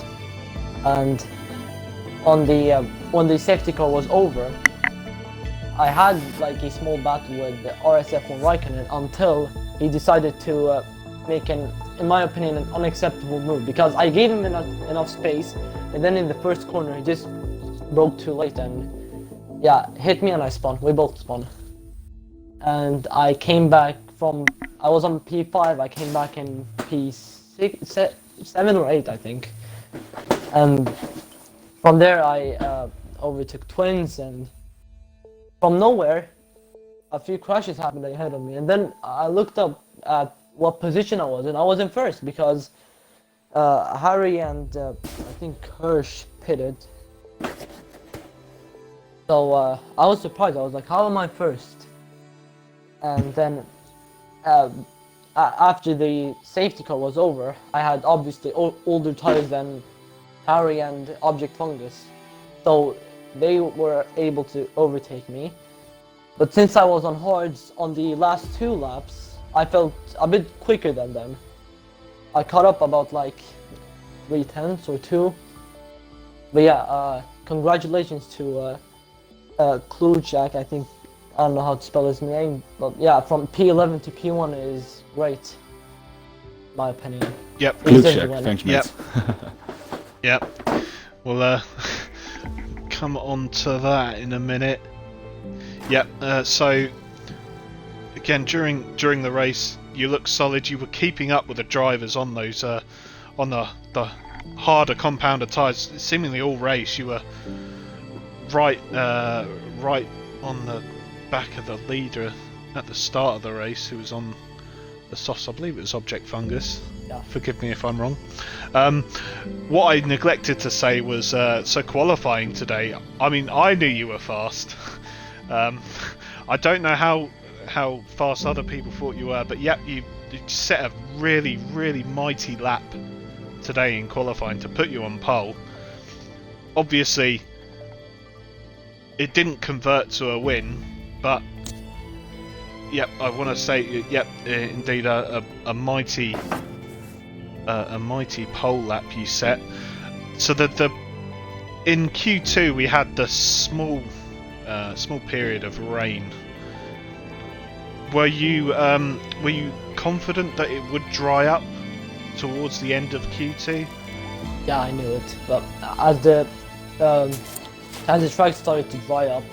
And on the when the safety car was over, I had like a small battle with the RSF1 Raikkonen until he decided to make in my opinion, an unacceptable move, because I gave him enough space, and then in the first corner he just broke too late and yeah, hit me and I spun. We both spun. And I came back I was on P5, I came back in P6, 7 or 8 I think. And from there I overtook Twins, and from nowhere a few crashes happened ahead of me, and then I looked up at what position I was in. I was in first because Harry and I think Hirsch pitted. So I was surprised. I was like, how am I first? And then after the safety car was over, I had obviously older tires than Harry and Object Fungus, so they were able to overtake me. But since I was on hards on the last 2 laps, I felt a bit quicker than them. I caught up about like 3/10 or 2. But yeah, congratulations to Klujak, I think, I don't know how to spell his name, but yeah, from P11 to P1 is great, in my opinion. Yep. Klujak, thanks mate. Yep. We'll come on to that in a minute. Yep. So again, during the race, you looked solid. You were keeping up with the drivers on those on the harder compounded tyres. Seemingly all race, you were right on the back of the leader at the start of the race, who was on the softs. I believe it was Object Fungus. Yeah. Forgive me if I'm wrong. What I neglected to say was, so qualifying today, I mean, I knew you were fast. I don't know how fast other people thought you were, but yep, you set a really, really mighty lap today in qualifying to put you on pole. Obviously, it didn't convert to a win, but yep, I want to say, yep, indeed a mighty pole lap you set. So that in Q2 we had the small period of rain. Were you confident that it would dry up towards the end of Q2? Yeah, I knew it, but as the track started to dry up,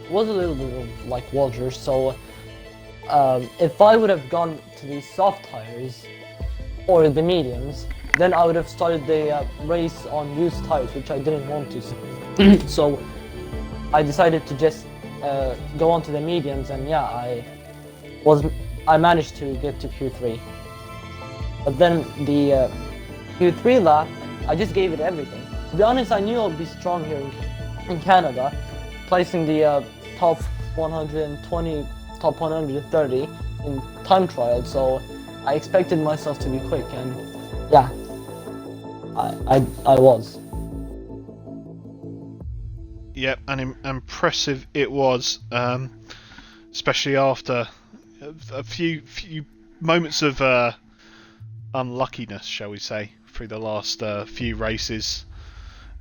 it was a little bit of like water, so if I would have gone to the soft tires or the mediums, then I would have started the race on used tires, which I didn't want to. So I decided to just go on to the mediums, and yeah, I managed to get to Q3. But then the Q3 lap, I just gave it everything. To be honest, I knew I'd be strong here in Canada, placing the top 120, top 130 in time trial, so I expected myself to be quick, and yeah, I was. Yep, and impressive it was, especially after a few moments of unluckiness, shall we say, through the last few races.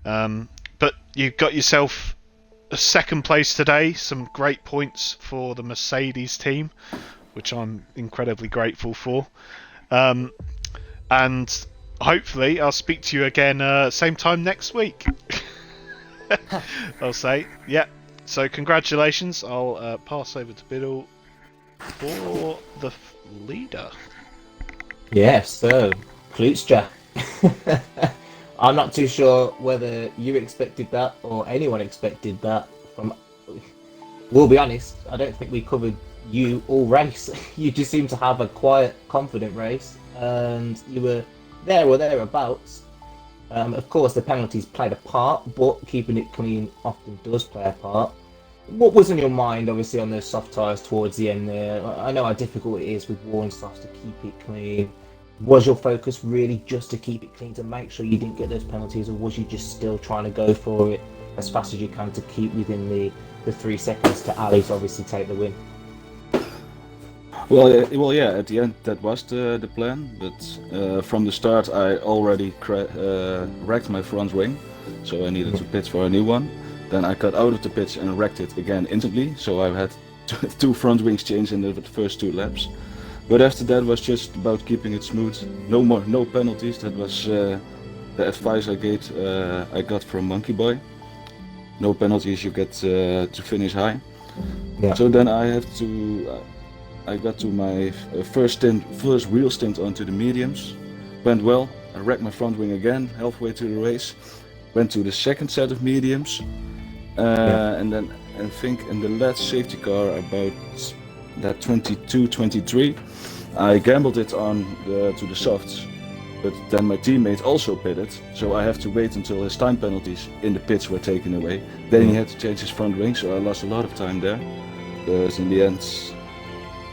But you got yourself a second place today, some great points for the Mercedes team, which I'm incredibly grateful for. And hopefully I'll speak to you again same time next week. I'll say, yeah. So congratulations. I'll pass over to Biddle for the leader. Yes, so Klutschak. I'm not too sure whether you expected that or anyone expected that. We'll be honest, I don't think we covered you all race. You just seemed to have a quiet, confident race, and you were there or thereabouts. Of course, the penalties played a part, but keeping it clean often does play a part. What was in your mind, obviously, on those soft tyres towards the end there? I know how difficult it is with worn softs to keep it clean. Was your focus really just to keep it clean, to make sure you didn't get those penalties, or was you just still trying to go for it as fast as you can to keep within the 3 seconds to Ali's obviously take the win? Well, yeah. At the end, that was the plan. But from the start, I already wrecked my front wing, so I needed to pit for a new one. Then I got out of the pits and wrecked it again instantly. So I had two front wings changed in the first 2 laps. But after that was just about keeping it smooth. No penalties. That was the advice I got from Monkey Boy. No penalties. You get to finish high. Yeah. So then I got to my first real stint onto the mediums. Went well. I wrecked my front wing again halfway through the race. Went to the second set of mediums. And then I think in the last safety car about that 22-23, I gambled it on to the softs. But then my teammate also pitted, so I have to wait until his time penalties in the pits were taken away. Then he had to change his front wing, so I lost a lot of time there. But in the end,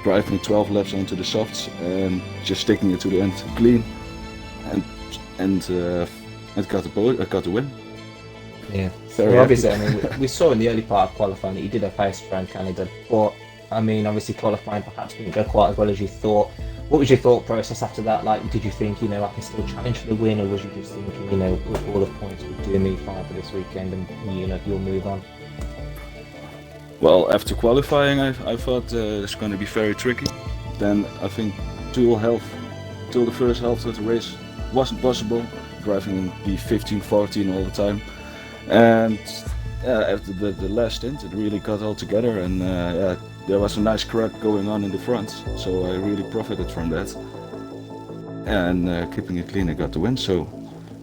driving 12 laps onto the softs and just sticking it to the end clean, and got the win. Yeah. Very Well, obviously, happy. I mean, we saw in the early part of qualifying that you did have pace around Canada, but I mean, obviously qualifying perhaps didn't go quite as well as you thought. What was your thought process after that? Like, did you think, I can still challenge for the win, or was you just thinking, all the points would do me fine for this weekend, and you'll move on? Well, after qualifying, I thought it's going to be very tricky. Then I think till the first half of the race wasn't possible, driving in P15-14 all the time. And after the last stint, it really got all together, and there was a nice crack going on in the front, so I really profited from that. And keeping it clean, I got the win. So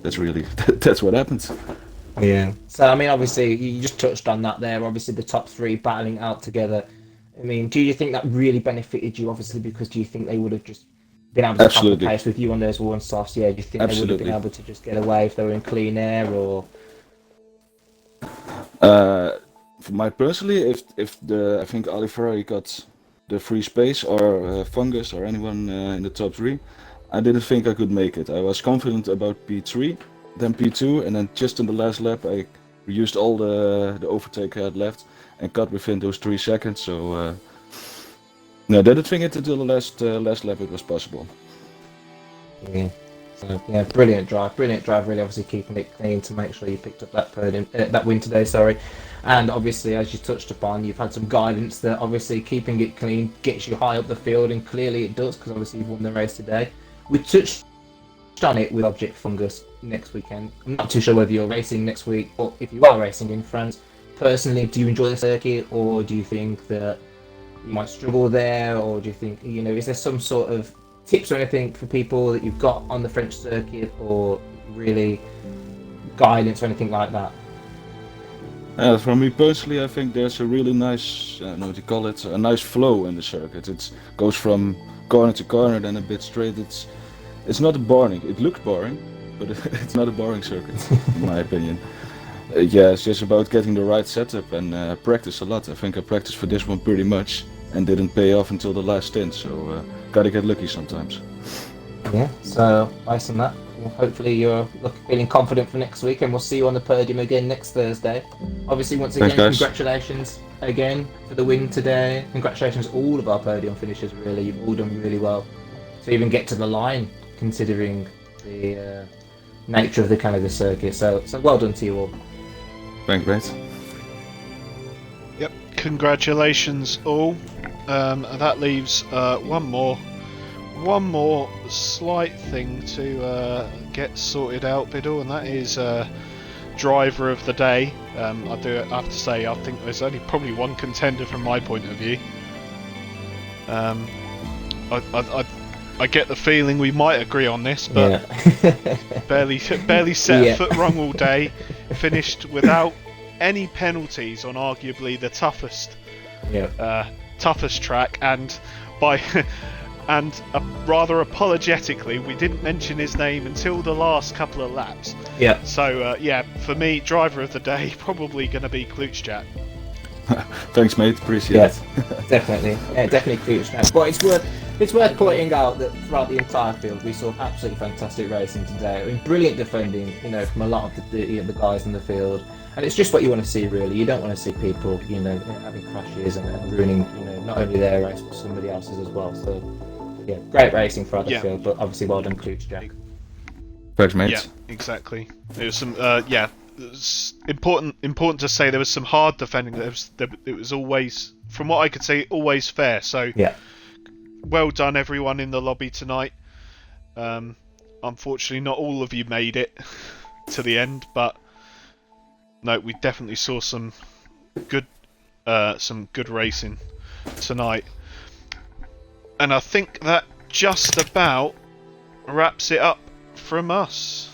that's really that's what happened. Yeah. So I mean, obviously, you just touched on that there. Obviously, the top 3 battling out together. I mean, do you think that really benefited you? Obviously, because do you think they would have just been able to Absolutely. top the pace with you on those one softs? Yeah. Do you think they would have been able to just get away if they were in clean air, or? For my personally, I think Oliveira got the free space, or Fungus, or anyone in the top 3, I didn't think I could make it. I was confident about P3, then P2, and then just in the last lap I used all the overtake I had left and got within those 3 seconds. So no, I didn't think it until the last lap it was possible. Yeah. So yeah, brilliant drive, really obviously keeping it clean to make sure you picked up that podium, that win today, sorry. And obviously, as you touched upon, you've had some guidance that obviously keeping it clean gets you high up the field, and clearly it does, because obviously you've won the race today. We touched on it with Object Fungus next weekend. I'm not too sure whether you're racing next week, but if you are racing in France, personally, do you enjoy the circuit, or do you think that you might struggle there, or do you think, is there some sort of tips or anything for people that you've got on the French circuit, or really guidance or anything like that? For me personally, I think there's a really nice, I don't know what you call it, a nice flow in the circuit. It goes from corner to corner, then a bit straight. It's not boring. It looks boring, but it's not a boring circuit, in my opinion. It's just about getting the right setup and practice a lot. I think I practiced for this one pretty much and didn't pay off until the last stint, so gotta get lucky sometimes. Yeah, so based on that, well, hopefully you're feeling confident for next week, and we'll see you on the podium again next Thursday. Obviously, once again, Thanks, guys. Congratulations again for the win today. Congratulations to all of our podium finishers, really. You've all done really well to even get to the line, considering the nature of the Canada circuit. So well done to you all. Thanks, mate. Yep, congratulations all. That leaves one more slight thing to get sorted out, Biddle, and that is driver of the day. I have to say, I think there's only probably one contender from my point of view. I get the feeling we might agree on this, but barely set a foot wrong all day, finished without any penalties on arguably the toughest track, and rather apologetically, we didn't mention his name until the last couple of laps. Yeah. So for me, driver of the day probably going to be Klutschat. Thanks, mate. Appreciate it. Definitely. Yeah, definitely Klutschat. But it's worth It's worth pointing out that throughout the entire field, we saw absolutely fantastic racing today. I mean, brilliant defending, from a lot of the guys in the field. And it's just what you want to see, really. You don't want to see people, having crashes and ruining, not only their race but somebody else's as well. So, yeah, great racing throughout the field, but obviously well done, Klutz, Jack. Thanks, mate. Yeah, exactly. There was some, it's important to say there was some hard defending. It was always, from what I could say, always fair. So, yeah, well done, everyone in the lobby tonight. Unfortunately, not all of you made it to the end, but no, we definitely saw some good racing tonight, and I think that just about wraps it up from us.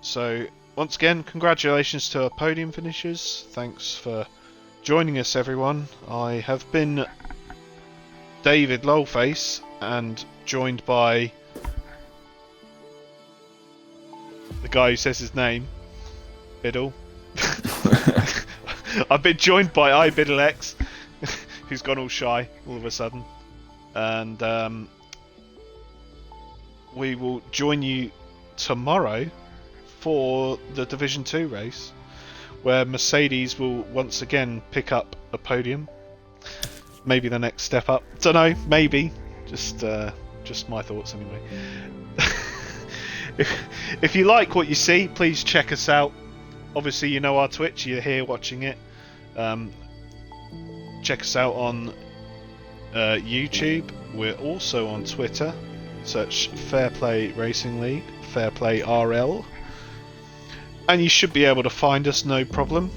So once again, congratulations to our podium finishers. Thanks for joining us, everyone. I have been David Lolface and joined by the guy who says his name, Biddle. I've been joined by iBiddleX, who's gone all shy all of a sudden, and we will join you tomorrow for the Division 2 race, where Mercedes will once again pick up a podium. Maybe the next step up. Don't know. Maybe. Just my thoughts anyway. If you like what you see, please check us out. Obviously, you know our Twitch. You're here watching it. Check us out on YouTube. We're also on Twitter. Search Fair Play Racing League, Fair Play RL, and you should be able to find us, no problem.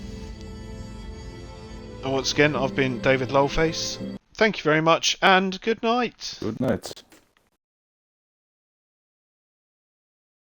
And once again, I've been David Lolface. Thank you very much, and good night. Good night.